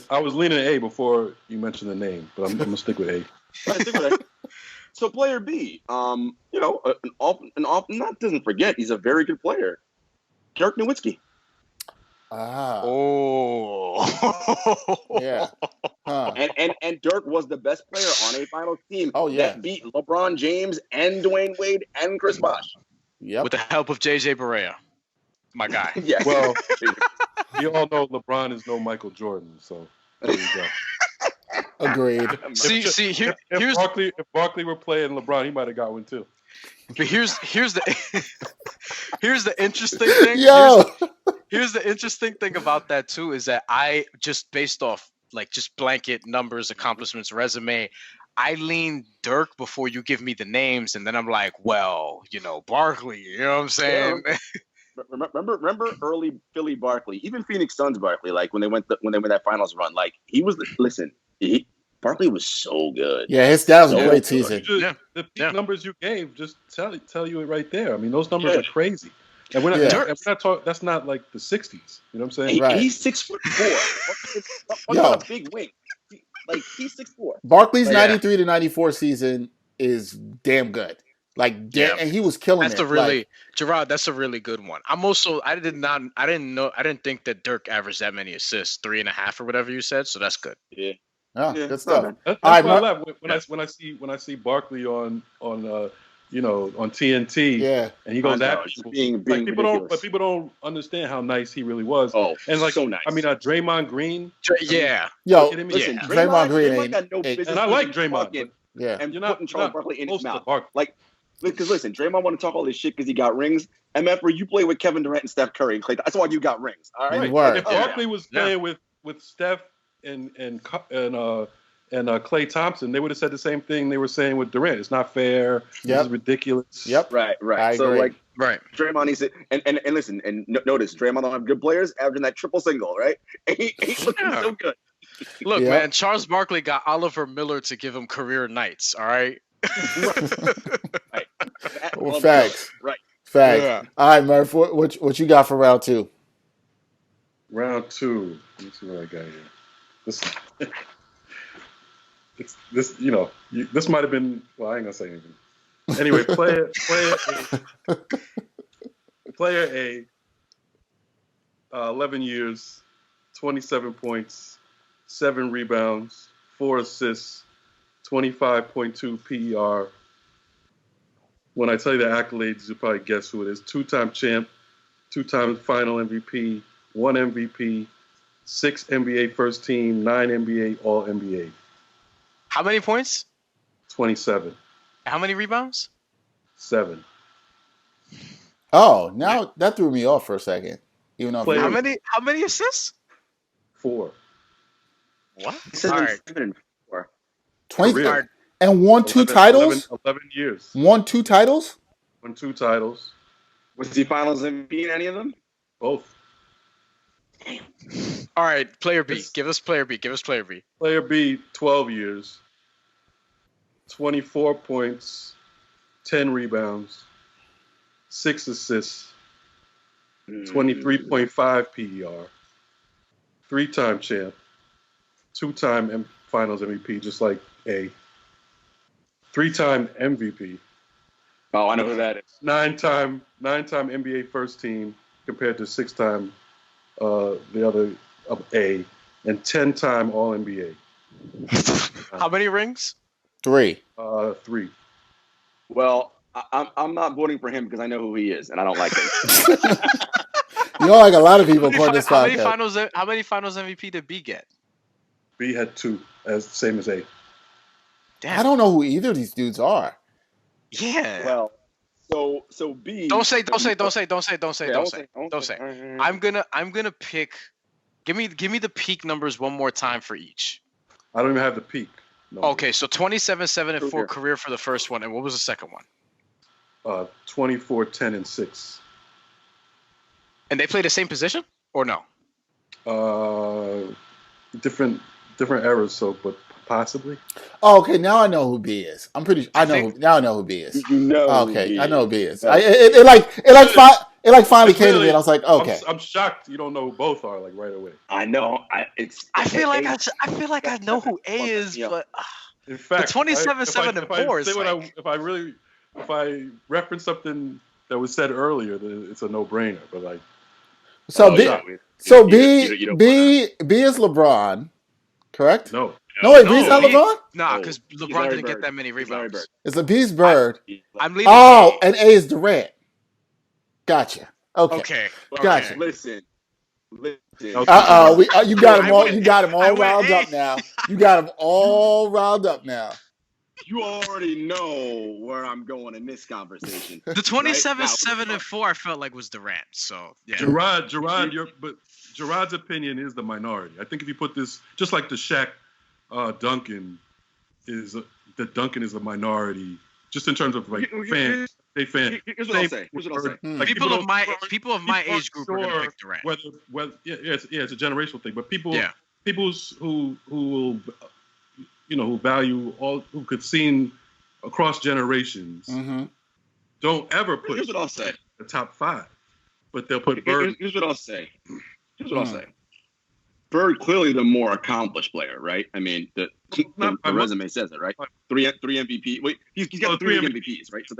I was leaning A before you mentioned the name, but I'm gonna stick with A. So player B, an often not doesn't forget he's a very good player. Dirk Nowitzki. Oh. Yeah. Huh. And Dirk was the best player on a finals team that beat LeBron James and Dwayne Wade and Chris Bosh. Yep. With the help of JJ Barea. My guy. Yes. Well, you all know LeBron is no Michael Jordan, so there you go. Agreed. If Barkley were playing LeBron, he might have got one too. But here's the interesting thing. Here's the interesting thing about that too is that I just based off just blanket numbers, accomplishments, resume, I lean Dirk before you give me the names, and then I'm like, well, Barkley. You know what I'm saying? Remember early Philly Barkley, even Phoenix Suns Barkley, like when they went that finals run, like he was. Listen, Barkley was so good. Yeah, that was a So great good. season. The peak numbers you gave just tell you it right there. I mean, those numbers are crazy. And we're not talking. That's not like the '60s. You know what I'm saying? Right. He's 6'4". Talking about a big wing. Like he's 6'4". Barkley's 93 to 94 season is damn good. Like, and he was killing that's it. Jarod, that's a really good one. I didn't think that Dirk averaged that many assists, 3.5 or whatever you said. So that's good. Yeah. Good stuff. That's why I laugh when I see Barkley on TNT. Yeah. And he goes after people. People don't understand how nice he really was. Oh, and like so nice. I mean, Draymond Green. Listen, Draymond Green got no business. And I like Draymond. And you're not putting Charles Barkley in his mouth. Like, because listen, Draymond want to talk all this shit because he got rings. And remember, you play with Kevin Durant and Steph Curry and Klay. That's why you got rings. All right. If Barkley was playing with Steph and Klay Thompson, they would have said the same thing they were saying with Durant. It's not fair. This is ridiculous. Yep. Right. So agree. Draymond needs to and listen and notice Draymond don't have good players averaging that triple single, right? He looking so good. Look, man, Charles Barkley got Oliver Miller to give him career nights. All right. Right. Well, facts. Right. Facts. Yeah. All right, Murph. What you got for round 2? Round 2. Let me see what I got here. This might have been. Well, I ain't gonna say anything. Anyway, player A. 11 years, 27 points, 7 rebounds, 4 assists, 25.2 PER. When I tell you the accolades, you'll probably guess who it is. 2-time champ, 2-time final MVP, 1 MVP, 6 NBA first team, 9 NBA All NBA. How many points? 27. How many rebounds? 7. Oh, now that threw me off for a second. Even though how many assists? 4. What? All right. 7 and 4. 20 and won 2 titles. 11 years. Won 2 titles. Won 2 titles. Was he Finals MVP in any of them? Both. All right, player B. Give us player B. Player B, 12 years, 24 points, 10 rebounds, 6 assists, 23.5 PER, 3-time champ, 2-time Finals MVP, just like A. 3-time MVP. Oh, I know who that is. 9-time NBA first team compared to 6-time the other A, and 10-time All NBA. How many rings? 3. 3. Well, I'm not voting for him because I know who he is and I don't like him. You know, like a lot of people on this podcast. How many finals MVP did B get? B had 2, same as A. Damn. I don't know who either of these dudes are. Yeah. Well, so B. Don't say. I'm gonna pick. Give me the peak numbers one more time for each. I don't even have the peak. No. Okay, so 27, 7, and 4 career for the first one, and what was the second one? 24, 10, and 6. And they play the same position or no? Different eras, but possibly. Oh, okay. Now I know who B is. I know who B is. You know. Okay, I know who B is. It finally came to me, and I was like, okay. I'm shocked you don't know who both are like right away. I know. I feel like I know who A is, but in fact, 27, 7, and 4 is like... If I reference something that was said earlier, then it's a no-brainer. But like, B is LeBron, correct? No. No, wait, B's not LeBron? Nah, because LeBron didn't get that many rebounds. It's a B's Bird. I'm leaving. Oh, and A is Durant. Gotcha. Okay. Gotcha. Listen. You got them all. You got them all riled up now. You got them all riled up now. You already know where I'm going in this conversation. The 27, right? 7, and 4 I felt like was Durant. So yeah. Jarod, but Jarod's opinion is the minority. I think if you put this just like the Shaq Duncan is that Duncan is a minority, just in terms of like fans. Here's what I'll say. Like people of my age group are gonna pick Durant. Whether it's a generational thing, but people who will who value who could see across generations don't ever put. Here's what I'll say. The top 5, but they'll put Bird. Here's what I'll say. Bird clearly the more accomplished player, right? I mean, the resume says it, right? Three MVP. Wait, he's got 3 MVPs, right? So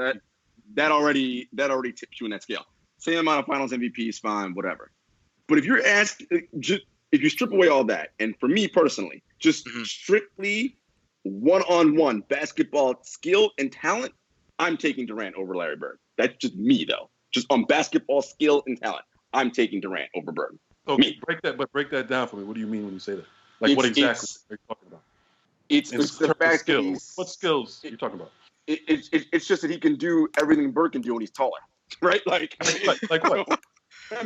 that already tips you in that scale. Same amount of Finals MVPs, fine, whatever. But if you're if you strip away all that, and for me personally, just strictly one-on-one basketball skill and talent, I'm taking Durant over Larry Bird. That's just me, though. Just on basketball skill and talent, I'm taking Durant over Bird. So break that down for me. What do you mean when you say that? Like, what exactly are you talking about? It's the fact that what skills are you talking about? It's just that he can do everything Bird can do when he's taller, right? Like what?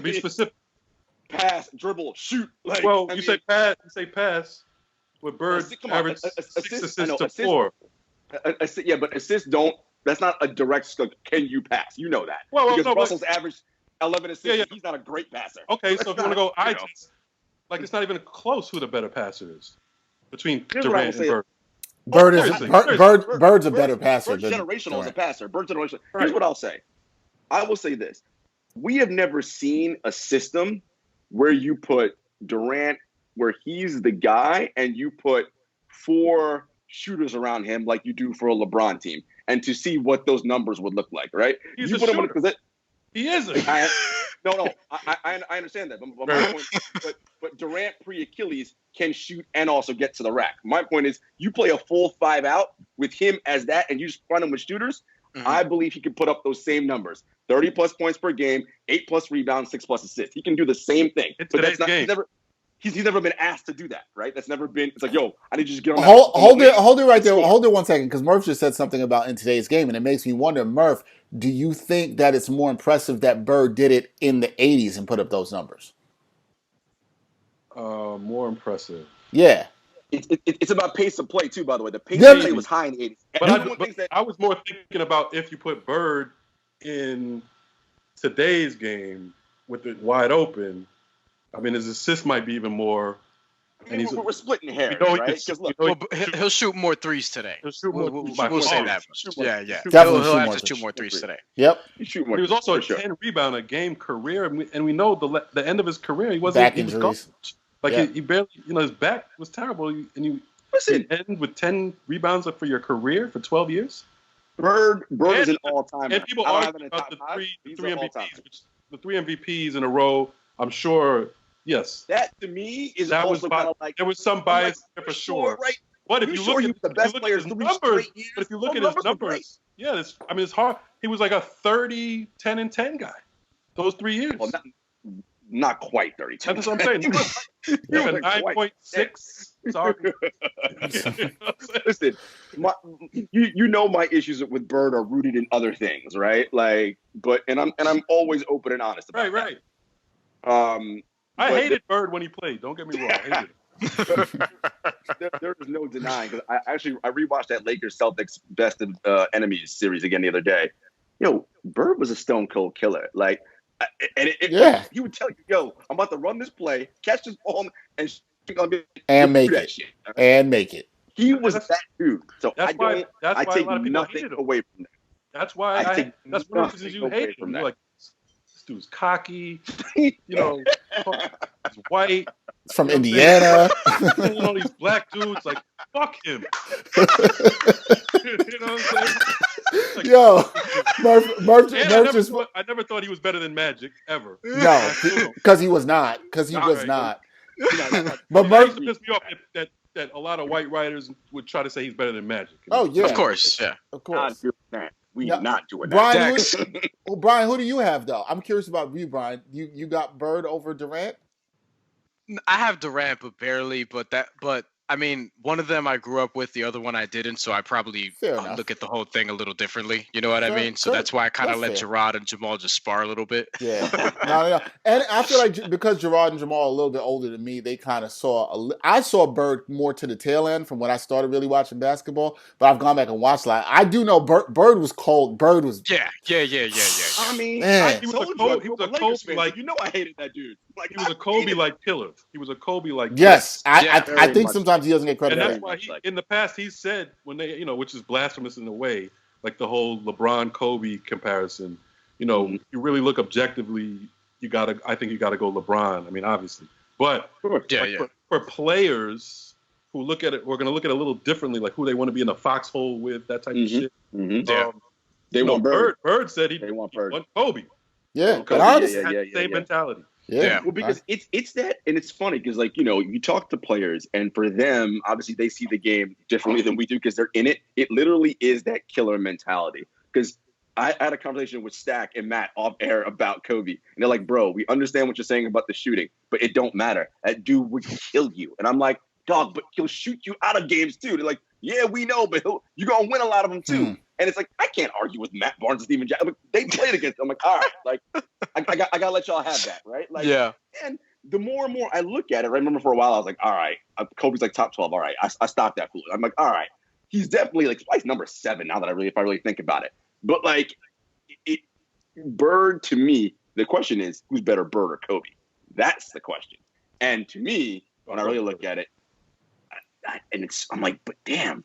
Be specific. Pass, dribble, shoot. Like, you say pass. With Bird, average 6 assists to 4. But assists don't. That's not a direct. Can you pass? You know that. Because Russell's average 11 assists. He's not a great passer. Okay, so if you want to go like it's not even close who the better passer is between Durant and Bird. Bird's a better passer. Bird's generational as a passer. Bird's generational. Here's what I'll say. I will say this: we have never seen a system where you put Durant, where he's the guy, and you put 4 shooters around him like you do for a LeBron team, and to see what those numbers would look like, right? He's you a put shooter. him because he isn't. I understand that, but my point, but Durant pre-Achilles can shoot and also get to the rack. My point is, you play a full 5 out with him as that, and you just front him with shooters. I believe he can put up those same numbers: 30+ points per game, 8+ rebounds, 6+ assists. He can do the same thing. But that's not. He's never been asked to do that, right? That's never been. It's like, yo, I need you to get on. Hold it right there. Hold it 1 second, because Murph just said something about in today's game, and it makes me wonder, Murph, do you think that it's more impressive that Bird did it in the '80s and put up those numbers? More impressive. Yeah. It's about pace of play too. By the way, the pace of play was high in the '80s. But I was more thinking about if you put Bird in today's game with it wide open. I mean, his assist might be even more. And we're splitting hairs, right? Because look, he'll shoot more threes today. He'll shoot more. We'll say that. Yeah. Definitely He'll have to shoot more threes today. Yep. He was also a 10 rebound a game career, and we know the end of his career he wasn't. Back injuries. He barely, his back was terrible, and you end with 10 rebounds for your career for 12 years. Bird is an all-time. And people argue about the three MVPs, the 3 MVPs in a row. I'm sure. Yes. That to me is that also kind of like there was some bias there for sure. Right? But if you look at the best players, numbers, but if you look at his numbers, it's hard. He was like a 30, 10, and 10 guy. Those 3 years. Well, not quite 30. That's what I'm saying. He was a 9.6. Sorry. Listen, my issues with Bird are rooted in other things, right? Like, and I'm always open and honest about right. That. I hated Bird when he played. Don't get me wrong. I hated him. There is no denying, because I rewatched that Lakers Celtics best of enemies series again the other day. Bird was a stone cold killer. Like, he would tell you, yo, I'm about to run this play, catch this ball, and make it. Shit, right? And make it. He was that dude. So I take nothing away from that. That's why that's one of the reasons you hate him. You're like, this dude's cocky, he's white. From Indiana. All these black dudes, like, fuck him. You know what I'm saying? Like, yo, Murph I never thought he was better than Magic, ever. No, because he was not. Because he was not. But Murph pissed me off that a lot of white writers would try to say he's better than Magic. Oh, yeah. Of course, yeah. Of course. Not doing that. Brian, who do you have, though? I'm curious about you, Brian. You got Bird over Durant? I have Durant, but barely. But I mean, one of them I grew up with, the other one I didn't, so I probably look at the whole thing a little differently. You know what I mean? So that's why I kind of let Jarod and Jamal just spar a little bit. Yeah. No. And I feel like because Jarod and Jamal are a little bit older than me, they kind of I saw Bird more to the tail end from when I started really watching basketball, but I've gone back and watched a lot. I do know Bird was cold. Bird was... Yeah. I mean, he was a Kobe, like, you know I hated that dude. Like, he was a Kobe-like killer. He was a Kobe-like killer. Yes. I think sometimes he doesn't get credit. And that's why in the past he said, when they, which is blasphemous in a way, like the whole LeBron-Kobe comparison, you really look objectively, I think you gotta go LeBron. I mean, obviously. But for players who look at it, we're gonna look at it a little differently, like who they want to be in a foxhole with, that type of shit. They want Bird. Bird said they want Bird. Want Kobe. Yeah, Same mentality. Yeah. Well, because it's that, and it's funny because, like, you talk to players, and for them, obviously, they see the game differently than we do because they're in it. It literally is that killer mentality. Because I had a conversation with Stack and Matt off air about Kobe, and they're like, "Bro, we understand what you're saying about the shooting, but it don't matter. That dude would kill you." And I'm like, "Dog, but he'll shoot you out of games too." They're like, "Yeah, we know, but you're gonna win a lot of them too." And it's like, I can't argue with Matt Barnes and Steven Jackson. They played against them. I'm like, all right, like, I gotta let y'all have that, right? Like, and the more and more I look at it, I remember for a while I was like, all right, Kobe's like top 12. All right, I stopped that fool. I'm like, all right, he's definitely like twice number 7 now that if I really think about it. But like, Bird to me, the question is, who's better, Bird or Kobe? That's the question. And to me, when I really look at it, I'm like, but damn,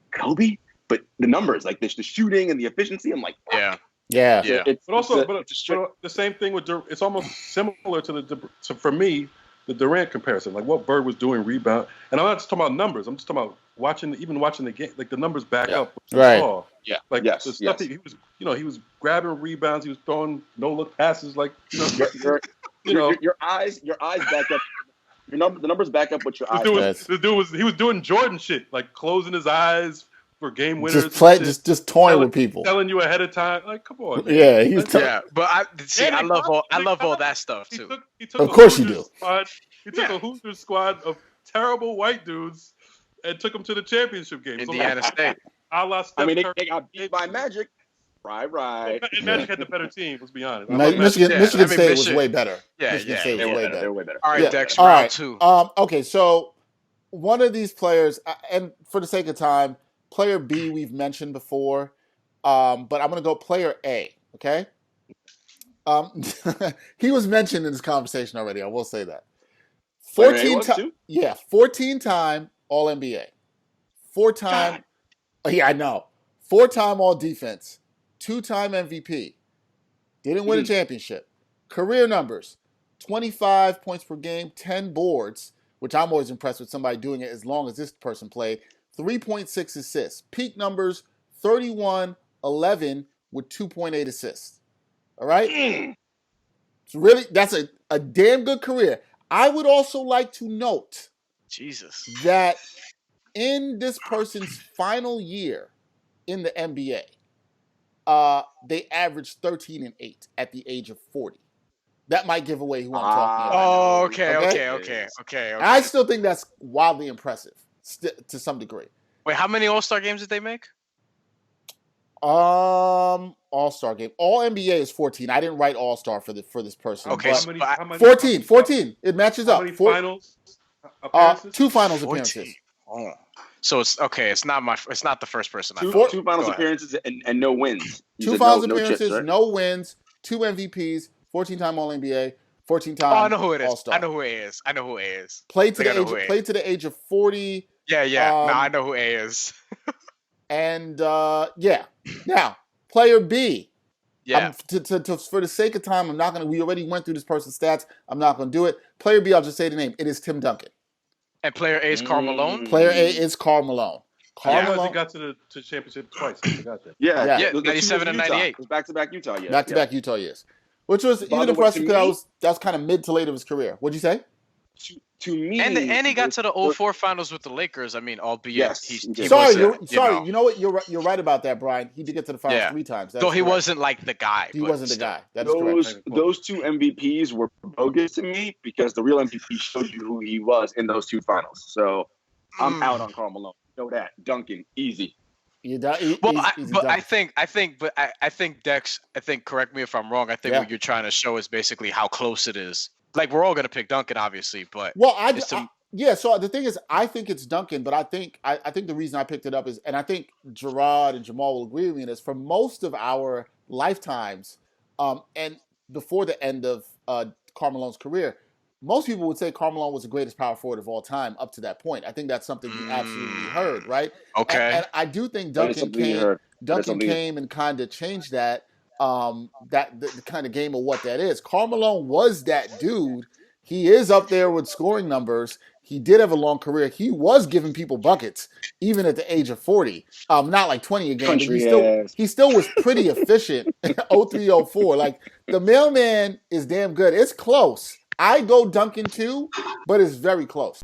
Kobe. But the numbers, like the shooting and the efficiency, I'm like, yeah. But the same thing with it's almost similar to for me, the Durant comparison, like what Bird was doing rebound. And I'm not just talking about numbers. I'm just talking about watching the game, like the numbers back up. Right. Yeah. Like the stuff he was, he was grabbing rebounds. He was throwing no look passes. Like your eyes back up. The numbers back up what your eyes. He was doing Jordan shit, like closing his eyes for game winners. Just toying with people, telling you ahead of time. Like, come on, man. Yeah, he's but I love all that stuff too. He took of course you do. He took a Hoosiers squad of terrible white dudes and took them to the championship game. Indiana State. They got beat by Magic. Right. And Magic had the better team. Let's be honest. Michigan State was way better. Michigan State was way better. All right, Dex, round 2. Okay, so one of these players, and for the sake of time, player B we've mentioned before, but I'm going to go player A, okay? He was mentioned in this conversation already, I will say that. 14-time All-NBA. 4-time, I know. 4-time All-Defense. 2-time MVP. Didn't win a championship. Career numbers, 25 points per game, 10 boards, which I'm always impressed with somebody doing it as long as this person played. 3.6 assists. Peak numbers, 31-11 with 2.8 assists. All right? That's a damn good career. I would also like to note that in this person's final year in the NBA, they averaged 13-8 at the age of 40. That might give away who I'm talking about. Oh, okay. I still think that's wildly impressive to some degree. Wait, how many All-Star games did they make? All-Star game. All NBA is 14. I didn't write All-Star for this person. Okay, how many, 14. It matches up. How many finals appearances? 2 finals appearances. Oh. So it's okay. It's not the first person. Two finals appearances and no wins. 2 finals appearances, no wins, 2 MVPs, 14-time All-NBA, 14-time I know who it is. All-Star. I know who A is. Played to the age of 40. Yeah. I know who A is. And now player B. Yeah. For the sake of time, I'm not gonna. We already went through this person's stats. I'm not gonna do it. Player B, I'll just say the name. It is Tim Duncan. And player A is Karl Malone. Player A is Karl Malone. Malone. He got to the championship twice. I got that. Yeah. 97 and 98. Back-to-back Utah years. Back-to-back Utah years. Which was even impressive because that was kind of mid to late of his career. What'd you say? To me, and he got to the 04 finals with the Lakers. I mean, albeit sorry. You know what? You're right about that, Brian. He did get to the finals 3 times. Though he wasn't like the guy. He wasn't the guy. That is correct. Those 2 MVPs were bogus to me because the real MVP showed you who he was in those 2 finals. So I'm out on Karl Malone. Know that. Duncan, easy. I think Dex. I think, correct me if I'm wrong. I think what you're trying to show is basically how close it is. Like, we're all gonna pick Duncan, obviously, but So the thing is, I think it's Duncan, but I think the reason I picked it up is, and I think Jarod and Jamal will agree with me in this, for most of our lifetimes, and before the end of Karl Malone's career, most people would say Karl Malone was the greatest power forward of all time up to that point. I think that's something you absolutely heard, right? Okay. And I do think Duncan came and kind of changed that, the kind of game of what that is. Karl Malone was that dude. He is up there with scoring numbers. He did have a long career. He was giving people buckets, even at the age of 40. Not like 20 a game, but he still was pretty efficient. 0304. Like, the mailman is damn good. It's close. I go Duncan too, but it's very close.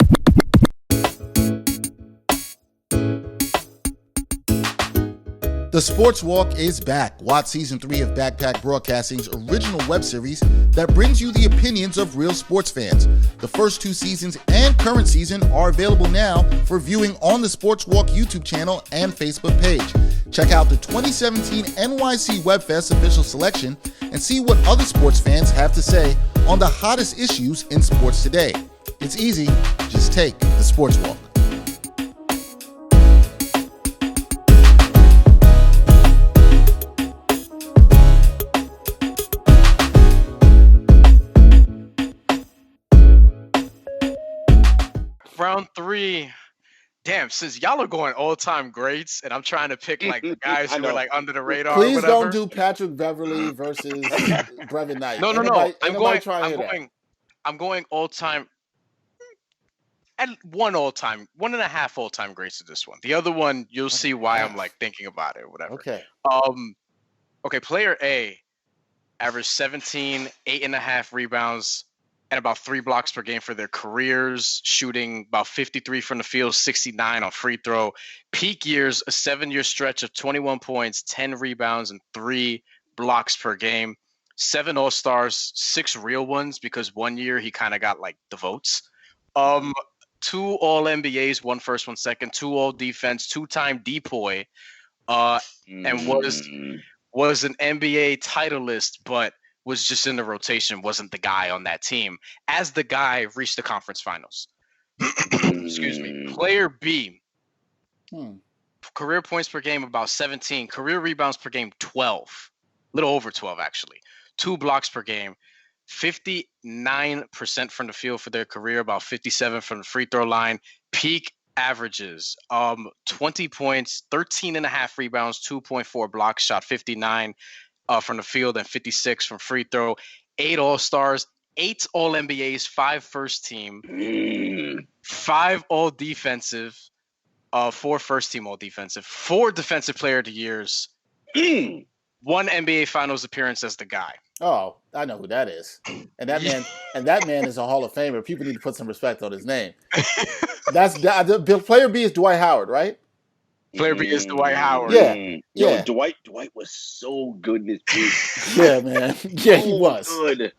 The Sports Walk is back. Watch Season 3 of Backpack Broadcasting's original web series that brings you the opinions of real sports fans. The first 2 seasons and current season are available now for viewing on the Sports Walk YouTube channel and Facebook page. Check out the 2017 NYC WebFest official selection and see what other sports fans have to say on the hottest issues in sports today. It's easy. Just take the Sports Walk. Round 3. Damn, since y'all are going all-time greats, and I'm trying to pick like the guys who are like under the radar. Please don't do Patrick Beverly versus Brevin Knight. No. I'm going all-time. And one and a half all-time greats to this one. The other one, you'll see why I'm like thinking about it or whatever. Okay. Okay. Player A averaged 17, 8.5 rebounds, and about 3 blocks per game for their careers, shooting about 53 from the field, 69 on free throw. Peak years, a 7-year stretch of 21 points, 10 rebounds, and 3 blocks per game. 7 All-Stars, 6 real ones, because 1 year he kind of got like the votes. 2 All-NBAs, 1 first, 1 second, 2 All-Defense, 2-time DPOY, and was an NBA titleist, but was just in the rotation, wasn't the guy on that team. As the guy reached the conference finals. Excuse me. Player B. Career points per game, about 17. Career rebounds per game, 12. A little over 12, actually. 2 blocks per game. 59% from the field for their career, about 57 from the free throw line. Peak averages, 20 points, 13.5 rebounds, 2.4 blocks, shot 59 from the field and 56 from free throw. 8 All-Stars, 8 All-NBAs, 5 first team, 5 All-Defensive, 4 first team All-Defensive, 4 Defensive Player of the Years, 1 NBA Finals appearance as the guy. Oh, I know who that is. And that man is a Hall of Famer. People need to put some respect on his name. Player B is Dwight Howard, right? Player B is Dwight Howard. Yeah. Dwight was so good in his peak. Yeah, man. Yeah, he was good.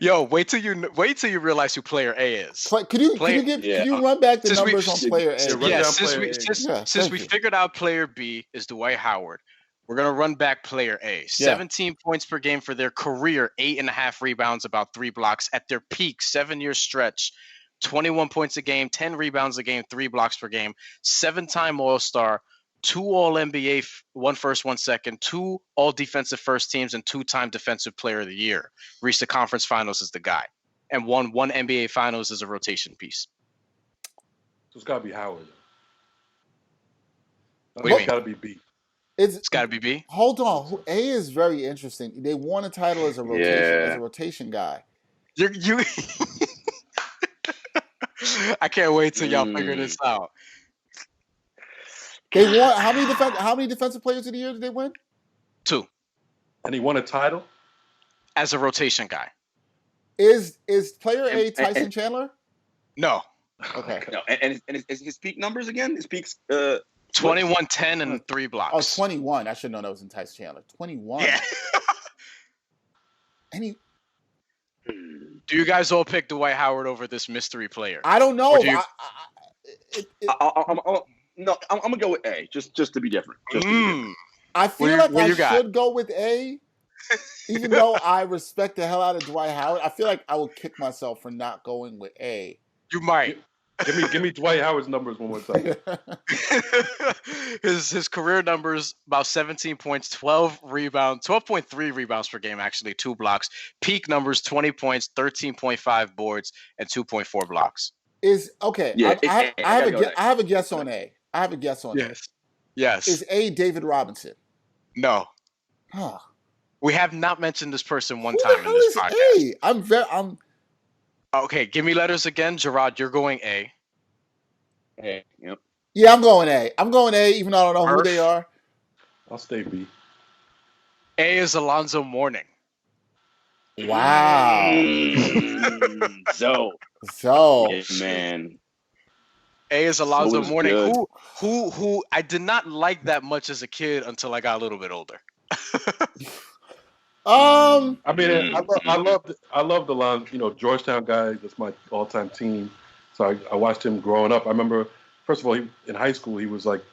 Yo, wait till you realize who Player A is. Could you run back the numbers on Player A? Since we figured out Player B is Dwight Howard, we're gonna run back Player A. 17 points per game for their career, 8.5 rebounds, about 3 blocks at their peak, 7-year stretch. 21 points a game, 10 rebounds a game, 3 blocks per game, 7-time All-Star, 2 All-NBA, 1 first, 1 second, 2 All-Defensive first teams, and 2-time Defensive Player of the Year. Reached the conference finals as the guy, and won 1 NBA Finals as a rotation piece. So it's got to be Howard. What do you mean? It's got to be B. It's got to be B? Hold on. A is very interesting. They won a title as a rotation guy. You I can't wait till y'all figure this out. They won how many defensive players of the year did they win? 2. And he won a title? As a rotation guy. Is Player A Tyson Chandler? No. Okay. No, and his peak numbers again? His peaks 21, 10, and 3 blocks. Oh, 21. I should know that was in Tyson Chandler. 21. Yeah. And do you guys all pick Dwight Howard over this mystery player? I don't know. I'm gonna go with A, just to be different. I feel like I got? should go with A, even though I respect the hell out of Dwight Howard. I feel like I will kick myself for not going with A. You might. Give me Dwight Howard's numbers one more time. his career numbers about 17 points, 12.3 rebounds per game, actually 2 blocks. Peak numbers 20 points, 13.5 boards, and 2.4 blocks. Is okay. Yeah, I have a guess on A. I have a guess on A. Yes. Is A David Robinson? No. Huh. We have not mentioned this person one Who time the in this hell podcast. is A? I'm Okay, give me letters again. Jarod, you're going A. A. Yep. Yeah, I'm going A. I'm going A, even though I don't know who they are. I'll stay B. A is Alonzo Mourning. Wow. So yeah, man. A is Alonzo Mourning, good. who I did not like that much as a kid until I got a little bit older. I mean, I love the line. Georgetown guy. That's my all-time team. So I watched him growing up. I remember, first of all, in high school, he was like,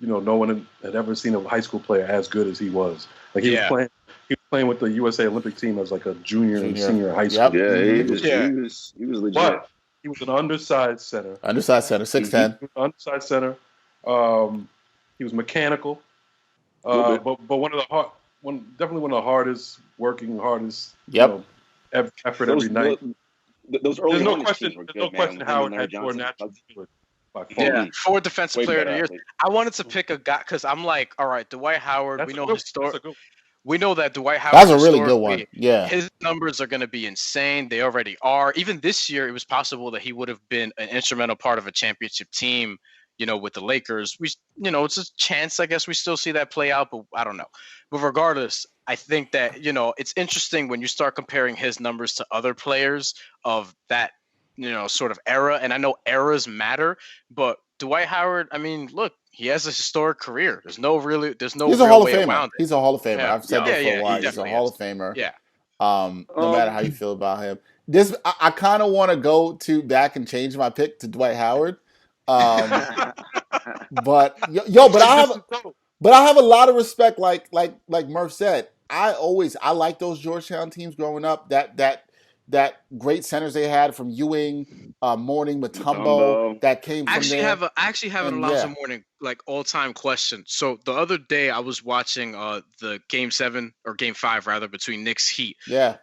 no one had ever seen a high school player as good as he was. Like he was playing with the USA Olympic team as like a junior and senior in high school. Yeah, he was legit. But he was an undersized center. 6'10". Undersized center. He was mechanical. But definitely one of the hardest effort every night. Those early there's no question Howard had more natural talent by far. Yeah, for defensive player of the year. I wanted to pick a guy because I'm like, all right, Dwight Howard. We know that Dwight Howard. That's a really good one. Yeah, his numbers are going to be insane. They already are. Even this year, it was possible that he would have been an instrumental part of a championship team. With the Lakers, it's a chance. I guess we still see that play out, but I don't know. But regardless, I think that it's interesting when you start comparing his numbers to other players of that sort of era. And I know eras matter, but Dwight Howard, I mean, look, he has a historic career. There's no he's real a Hall of way Famer. around it. He's a Hall of Famer. Yeah. I've said that for a while. He's a Hall of Famer. Yeah. No matter how you feel about him, I kind of want to go back and change my pick to Dwight Howard. But I have a lot of respect. Like Murph said, I like those Georgetown teams growing up. That great centers they had from Ewing, Mourning, Mutombo that came from there. I actually have an Alonzo Mourning like all-time question. So the other day I was watching the Game 7 or Game 5 rather between Knicks Heat. Yeah.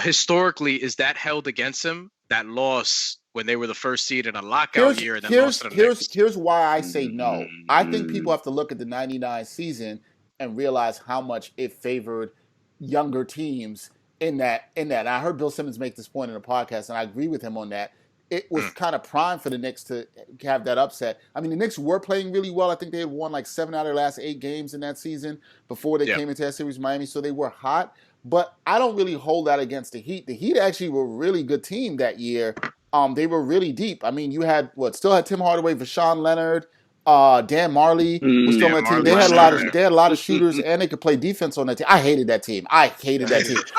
Historically, is that held against him? That loss when they were the first seed in a lockout year. And then here's why I say no. I think people have to look at the '99 season and realize how much it favored younger teams in that. I heard Bill Simmons make this point in a podcast, and I agree with him on that. It was kind of prime for the Knicks to have that upset. I mean, the Knicks were playing really well. I think they had won like 7 out of their last 8 games in that season before they came into that series with Miami, so they were hot. But I don't really hold that against the Heat. The Heat actually were a really good team that year. They were really deep. I mean, you had still had Tim Hardaway, Vashawn Leonard, Dan Marley was still on that team. They had a lot of shooters, and they could play defense on that team. I hated that team.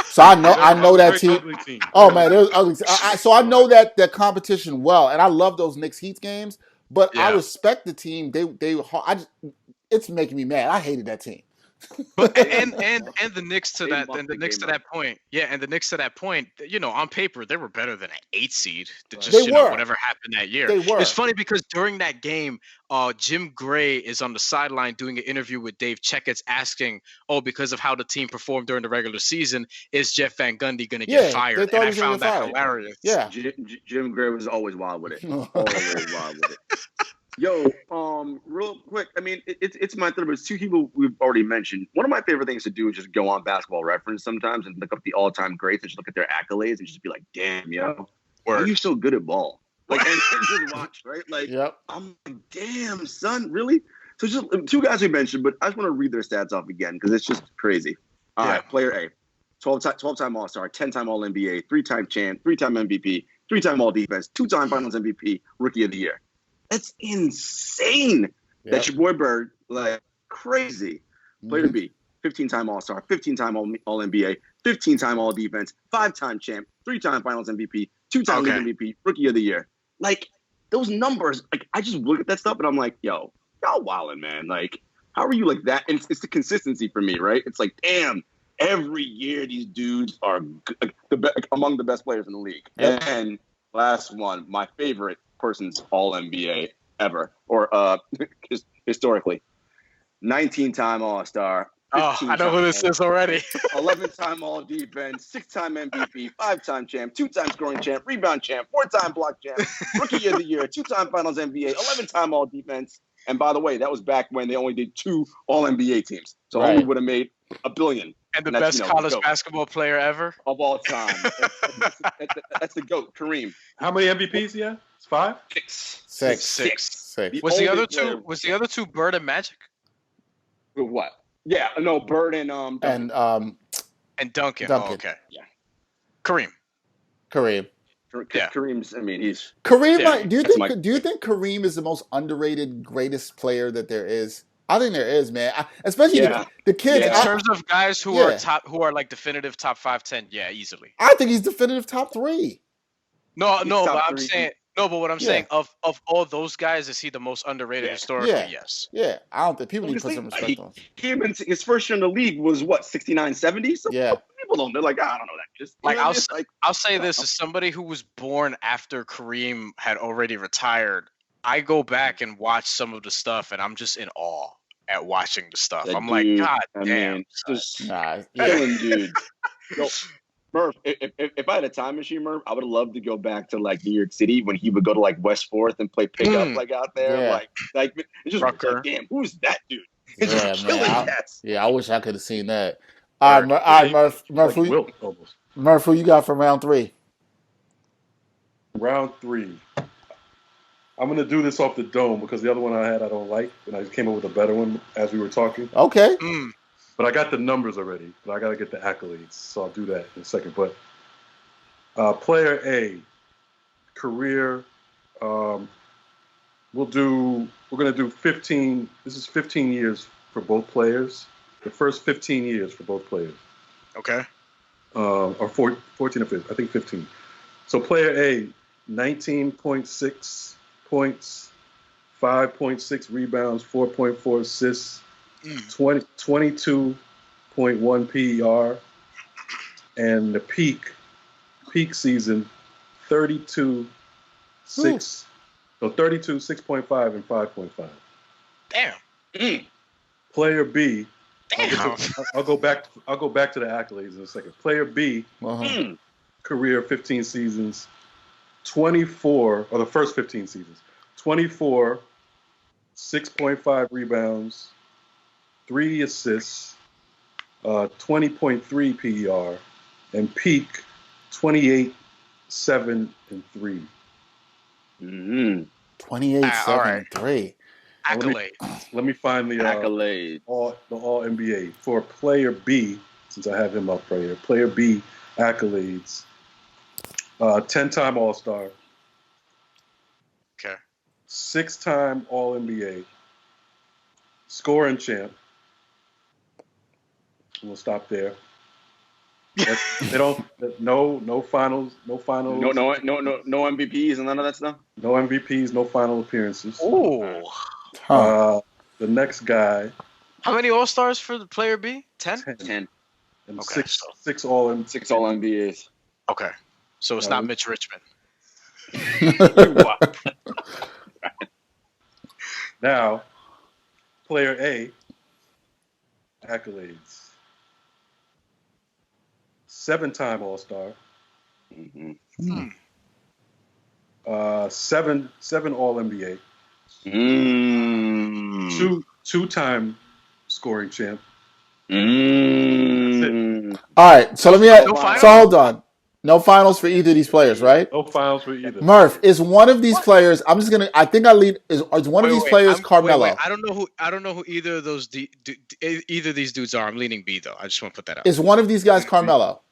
So I know that team. Oh man, it was ugly. So I know that competition well, and I love those Knicks Heat games. But I respect the team. It's making me mad. I hated that team. But and the Knicks to that point, and the Knicks to that point, on paper they were better than an 8 seed. Whatever happened that year. They were. It's funny because during that game, Jim Gray is on the sideline doing an interview with Dave Checketts asking, because of how the team performed during the regular season, is Jeff Van Gundy going to get fired? And I found that hilarious. Yeah, Jim Gray was always wild with it. Always wild with it. Yo, real quick. I mean, it's my third, but it's 2 people we've already mentioned. One of my favorite things to do is just go on Basketball Reference sometimes and look up the all-time greats and just look at their accolades and just be like, damn, yo, why are you so good at ball? Like, and just watch, right? Like, I'm like, damn, son, really? So just 2 guys we mentioned, but I just want to read their stats off again because it's just crazy. All right, player A, 12-time All-Star, 10-time All-NBA, 3-time champ, 3-time MVP, 3-time All-Defense, 2-time Finals MVP, Rookie of the Year. That's insane. Yep. That's your boy Bird, like crazy. Player B, 15-time All-Star, 15-time All-NBA, 15-time All-Defense, 5-time champ, 3-time Finals MVP, 2-time League MVP, Rookie of the Year. Like, those numbers, like I just look at that stuff and I'm like, yo, y'all wildin', man. Like, how are you like that? And it's the consistency for me, right? It's like, damn, every year these dudes are among the best players in the league. Yep. And last one, my favorite person's All NBA ever, or historically, 19-time All-Star. Oh, I know who this is already. 11-time All Defense, 6-time MVP, 5-time champ, 2-time scoring champ, rebound champ, 4-time block champ, Rookie of the Year, 2-time Finals NBA, 11-time All Defense. And by the way, that was back when they only did 2 All NBA teams, so only would have made $1 billion. And the best college basketball player ever of all time. That's the GOAT, Kareem. How many MVPs? Yeah, it's 5. Six. Was the other two? Was the other two Bird and Magic? What? Yeah, no, Bird and Duncan. And Duncan. Duncan. Oh, okay. Yeah. Kareem. Yeah. Kareem's. I mean, he's Kareem. Yeah, Do you think Kareem is the most underrated, greatest player that there is? I think there is, man. Especially the kids. In terms of guys who are like definitive top 5, 10, yeah, easily. I think he's definitive top 3. But I'm saying. No, but what I'm saying, of all those guys, is he the most underrated historically? Yes. Yeah, I don't think people need to put some respect on him. His first year in the league was what, 69, 70? So people don't. They're like, I don't know that. Just like I'll say this as somebody who was born after Kareem had already retired. I go back and watch some of the stuff, and I'm just in awe at watching the stuff. I'm like, God damn, dude. Yo, Murph, if I had a time machine, Murph, I would have loved to go back to like New York City when he would go to like West Fourth and play pickup like out there, like it's just like, damn, who's that dude? It's just killing cats. Yeah, I wish I could have seen that. All right, Murph, who you got for round 3? Round 3. I'm gonna do this off the dome because the other one I had I don't like, and I just came up with a better one as we were talking. Okay. But I got the numbers already, but I got to get the accolades, so I'll do that in a second. But player A, career, we're going to do 15, this is 15 years for both players, the first 15 years for both players. Okay. Or 14 or 15, I think 15. So player A, 19.6 points, 5.6 rebounds, 4.4 assists, 22.1 PER, and the peak season 32 6 so 32 6.5 and 5.5. Damn. Player B, damn. I'll go back to the accolades in a second. Player B, career 15 seasons, 24, or the first 15 seasons, 24, 6.5 rebounds, 3 assists, 20.3 PER, and peak 28, 7, and 3. 28, 7, and 3. Accolade. Let me find the accolade. All NBA for player B, since I have him up right here. Player B accolades. 10-time All-Star. Okay. 6-time All-NBA. Scoring champ. We'll stop there. They don't. No finals. No MVPs and none of that stuff. No MVPs. No final appearances. Ooh. The next guy. How many All Stars for the player B? 10. 10. And okay, six all NBAs. Okay, so it's not Mitch Richmond. Now, player A accolades. 7-time All-Star. 7 All-NBA. 2-time scoring champ. All right, so hold on. No finals for either of these players, right? No finals for either. Murph, is one of these players? I'm just gonna. I think I lead. Is one of these players Carmelo? Wait, I don't know who either of those either of these dudes are. I'm leaning B though. I just want to put that out. Is one of these guys Carmelo?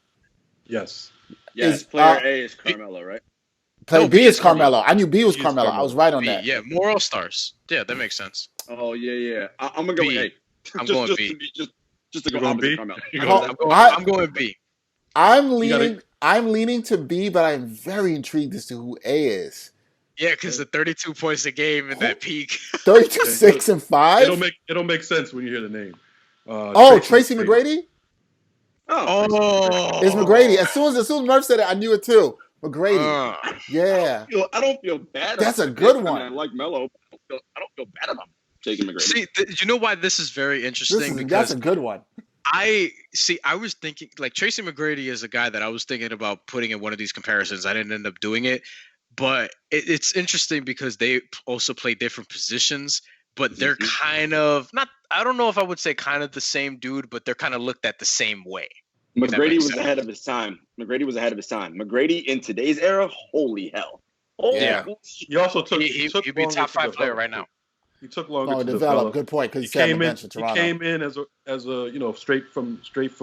Yes. Yes. Player A is Carmelo, right? Player B is Carmelo. I knew B was Carmelo. I was right on that. Yeah, more All Stars. Yeah, that makes sense. Oh yeah. I'm gonna go with A. I'm going B. Just to go opposite Carmelo. I'm going B. I'm leaning to B, but I'm very intrigued as to who A is. Yeah, because the 32 points a game in that peak. 32, 6, and 5? It'll make sense when you hear the name. Tracy McGrady? Oh. It's McGrady. As soon as Murph said it, I knew it too. McGrady. Yeah. I don't feel bad. That's a good one. I like Melo. I don't feel bad about taking McGrady. See, you know why this is very interesting? That's a good one. I was thinking, like, Tracy McGrady is a guy that I was thinking about putting in one of these comparisons. I didn't end up doing it, but it's interesting because they also play different positions, but they're kind of not. I don't know if I would say kind of the same dude, but they're kind of looked at the same way. McGrady was ahead of his time. McGrady in today's era, holy hell. Yeah. He also took. He'd be a top 5 player right now. He took longer to develop. Good point. Because he came in as a straight from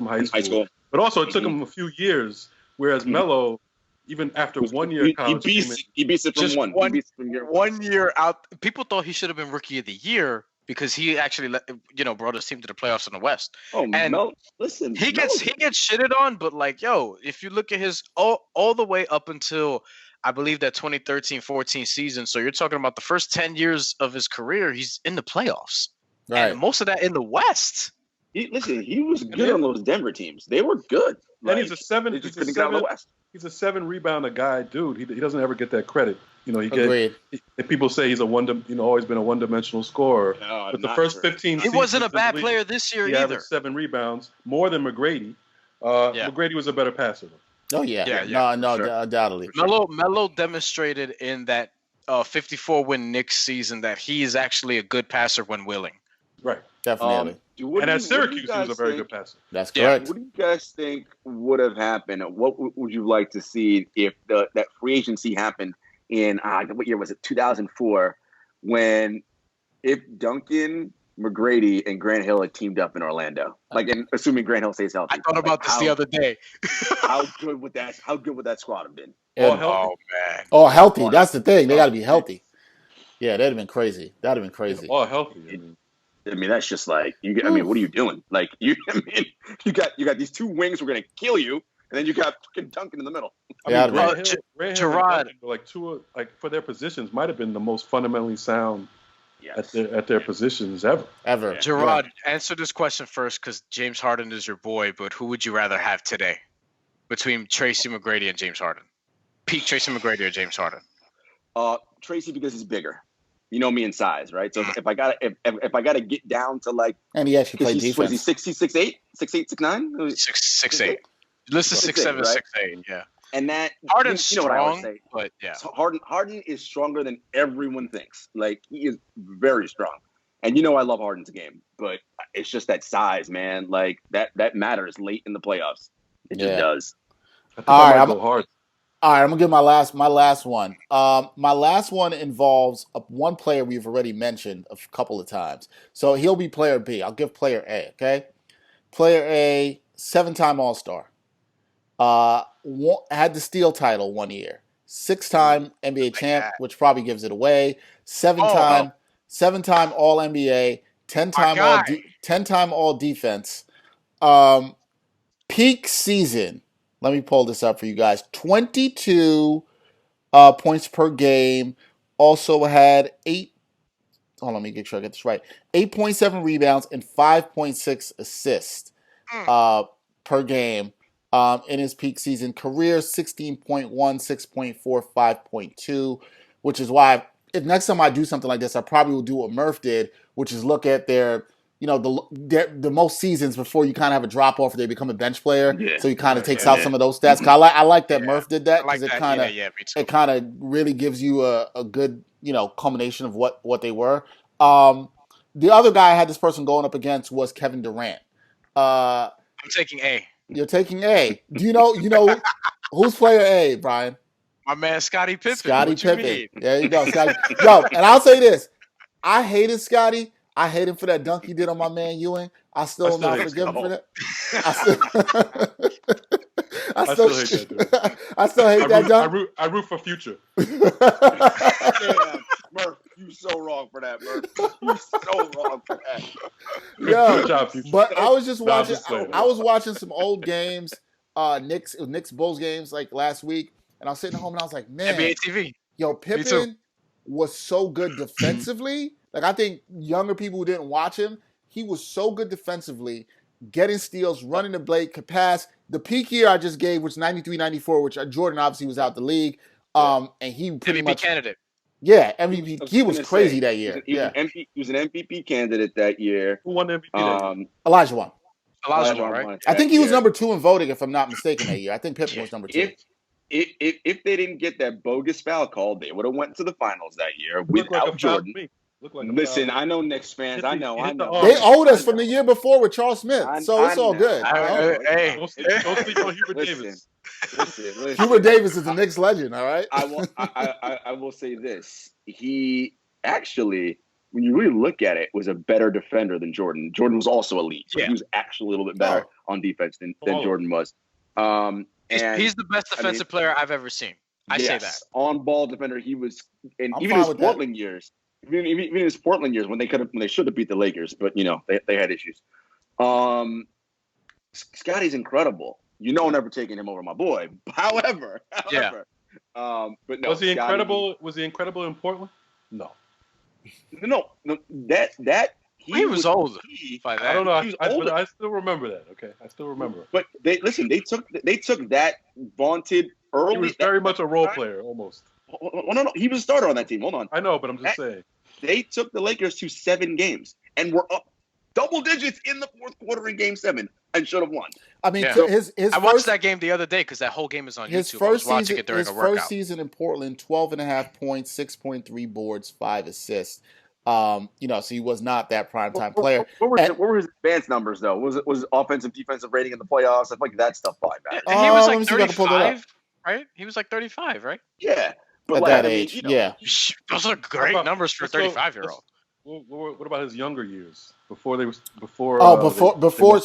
high school. But also it took him a few years. Whereas Melo, even after 1 year of college, he beats it from one. He beats it from year 1 year out. People thought he should have been Rookie of the Year because he actually brought his team to the playoffs in the West. Oh, and Melo, listen, he gets shitted on, but like, if you look at his all the way up until I believe that 2013-14 season. So you're talking about the first 10 years of his career, he's in the playoffs. Right. And most of that in the West. He was good on those Denver teams. They were good. And he's a 7 rebounder guy, dude. He doesn't ever get that credit. People say he's always been a one-dimensional scorer. No, but the first 15 he wasn't a bad player this year either. He averaged 7 rebounds, more than McGrady. McGrady was a better passer. Oh yeah. No, sure. Undoubtedly. Melo demonstrated in that 54-win Knicks season that he is actually a good passer when willing. Right. Definitely. And at Syracuse, he was a very good passer. That's correct. What do you guys think would have happened? What would you like to see if that free agency happened in what year was it? 2004, if Duncan, McGrady, and Grant Hill had teamed up in Orlando, and assuming Grant Hill stays healthy. I thought about this the other day. How good would that squad have been? Oh man! Oh, healthy. That's the thing. They got to be healthy. Yeah, that'd have been crazy. That'd have been crazy. All healthy. I mean, that's just like what are you doing? You got these two wings who are gonna kill you, and then you got fucking Duncan in the middle. Jarod, for their positions, might have been the most fundamentally sound at their positions ever. Yeah. Jarod, answer this question first, because James Harden is your boy. But who would you rather have today, between Tracy McGrady and James Harden? Peak Tracy McGrady or James Harden? Tracy, because he's bigger. You know me in size, right? So if I gotta get down to and he actually played defense. Was he 6'8", 6'8", 6'9"? 6'8". Listen, 6'7", 6'8". Yeah. And that Harden's strong, what I would say. But yeah, so Harden is stronger than everyone thinks. He is very strong. And I love Harden's game, but it's just that size, man. That matters late in the playoffs. It just does. All right, I'm gonna give my last one. My last one involves one player we've already mentioned a couple of times. So he'll be player B. I'll give player A. Okay, player A, 7-time All-Star. Had the steal title 1 year. 6-time NBA champ, which probably gives it away. 7-time All NBA. 10-time All Defense. Peak season. Let me pull this up for you guys. 22 points per game. Also had 8. Hold on, let me make sure I get this right. 8.7 rebounds and 5.6 assists per game in his peak season career. 16.1, 6.4, 5.2, which is why if next time I do something like this, I probably will do what Murph did, which is look at their the most seasons before you kind of have a drop off or they become a bench player. Yeah. So he kind of takes out some of those stats. I like that Murph did that because it kind of really gives you a good culmination of what they were. The other guy I had this person going up against was Kevin Durant. I'm taking A. You're taking A. Do you know who's player A, Brian? My man Scottie Pippen. Scottie Pippen. There you go, Scottie. And I'll say this: I hated Scottie. I hate him for that dunk he did on my man Ewing. I still not forgive him for that. I still hate that dude. I still hate that dunk. I root for Future. Damn, Murph, you so wrong for that, Murph. You so wrong for that. Good job, Future. But I was just watching. I was watching some old games, Knicks Bulls games last week, and I was sitting at home and I was like, man, NBA TV. Yo, Pippen was so good defensively. Like, I think younger people who didn't watch him, he was so good defensively, getting steals, running the blade, could pass. The peak year I just gave, which 93, 94, which Jordan obviously was out the league. And he pretty MVP much candidate. Yeah, MVP. He was crazy that year. He was an MVP candidate that year. Who won the MVP that year? Elijah won. Elijah won, right? I think he was number 2 in voting, if I'm not mistaken, that year. I think Pippen was number 2. If they didn't get that bogus foul call, they would have went to the finals that year without Jordan. Listen, I know Knicks fans. I know. They owed us from the year before with Charles Smith, so it's all good. Hey, don't sleep on Hubert Davis. Listen. Hubert Davis is the Knicks legend, all right? I will say this. He actually, when you really look at it, was a better defender than Jordan. Jordan was also elite. So he was actually a little bit better on defense than Jordan was. And he's the best defensive player I've ever seen. I say that. On-ball defender, he was, and even his Portland years, even his Portland years when they should have beat the Lakers, but they had issues. Scotty's incredible. I'm never taking him over my boy. However, but no. Was he incredible? Was he incredible in Portland? No. That he was old. I don't know. But I still remember that. Okay, I still remember. But they took that vaunted early. He was very much a role player, almost. No, he was a starter on that team. Hold on. I know, but I'm just saying. They took the Lakers to 7 games and were up double digits in the fourth quarter in Game 7 and should have won. I mean, I watched that game the other day because that whole game is on YouTube. I was watching it during a workout. His first season in Portland, 12.5 points, 6.3 boards, 5 assists. So he was not that primetime player. What were his advanced numbers though? Was offensive, defensive rating in the playoffs? I think that stuff probably mattered. He was like 35, right? He was like 35, right? Yeah, but at that age, those are great numbers for a 35-year-old. What about his younger years before they was So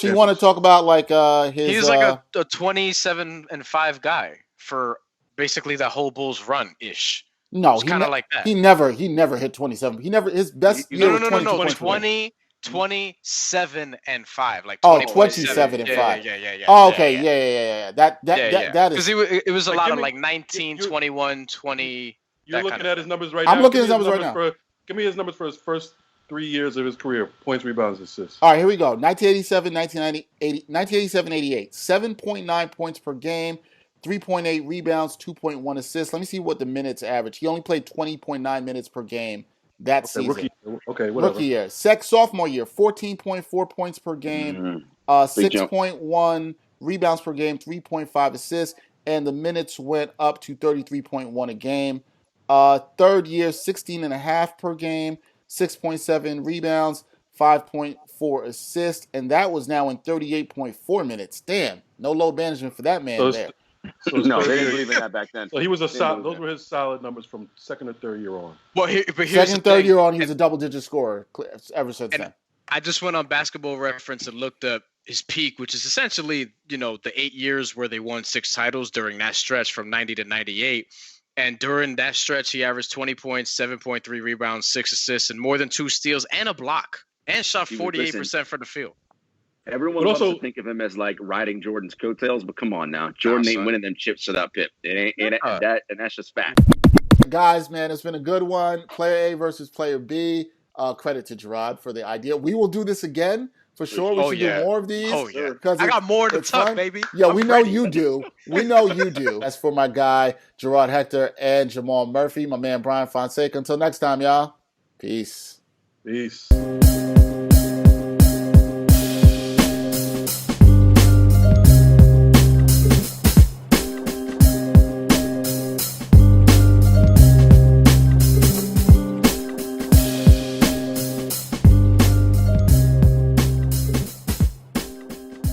you want to talk about like his? He was like a 27-5 guy for basically that whole Bulls run ish. No, he kind of like that. He never hit 27. His best year was 20, 27 and 5, like 27 and 5. Yeah. Oh, okay, yeah. That is because it was a lot of like 19, 21, 20. You're looking at his numbers right now. I'm looking at his numbers right now. Give me his numbers for his first 3 years of his career: points, rebounds, assists. All right, here we go. 1987, 1987, 88. 7.9 points per game, 3.8 rebounds, 2.1 assists. Let me see what the minutes average. He only played 20.9 minutes per game that season. Rookie year. Sophomore year, 14.4 points per game, 6.1 rebounds per game, 3.5 assists, and the minutes went up to 33.1 a game. Third year, 16.5 per game, 6.7 rebounds, 5.4 assists, and that was now in 38.4 minutes. Damn, no load management for that man there. No, they didn't believe in that back then. So he was a solid. Those were his solid numbers from second or third year on. Well, but second, third year on, he was a double-digit scorer ever since then. I just went on Basketball Reference and looked up his peak, which is essentially, the 8 years where they won 6 titles during that stretch from 90 to 98. And during that stretch, he averaged 20 points, 7.3 rebounds, 6 assists, and more than 2 steals and a block, and shot 48% from the field. Everyone loves to think of him as like riding Jordan's coattails, but come on now, Jordan ain't winning them chips without Pip. It ain't that, and that's just fact. Guys, man, it's been a good one. Player A versus Player B. Credit to Jarod for the idea. We will do this again. For sure, we should do more of these. Oh, yeah. I got more in the tuck, baby. Yeah, we know you do. We know you do. That's for my guy, Jarod Hector and Jamal Murphy, my man, Brian Fonseca. Until next time, y'all. Peace. Peace.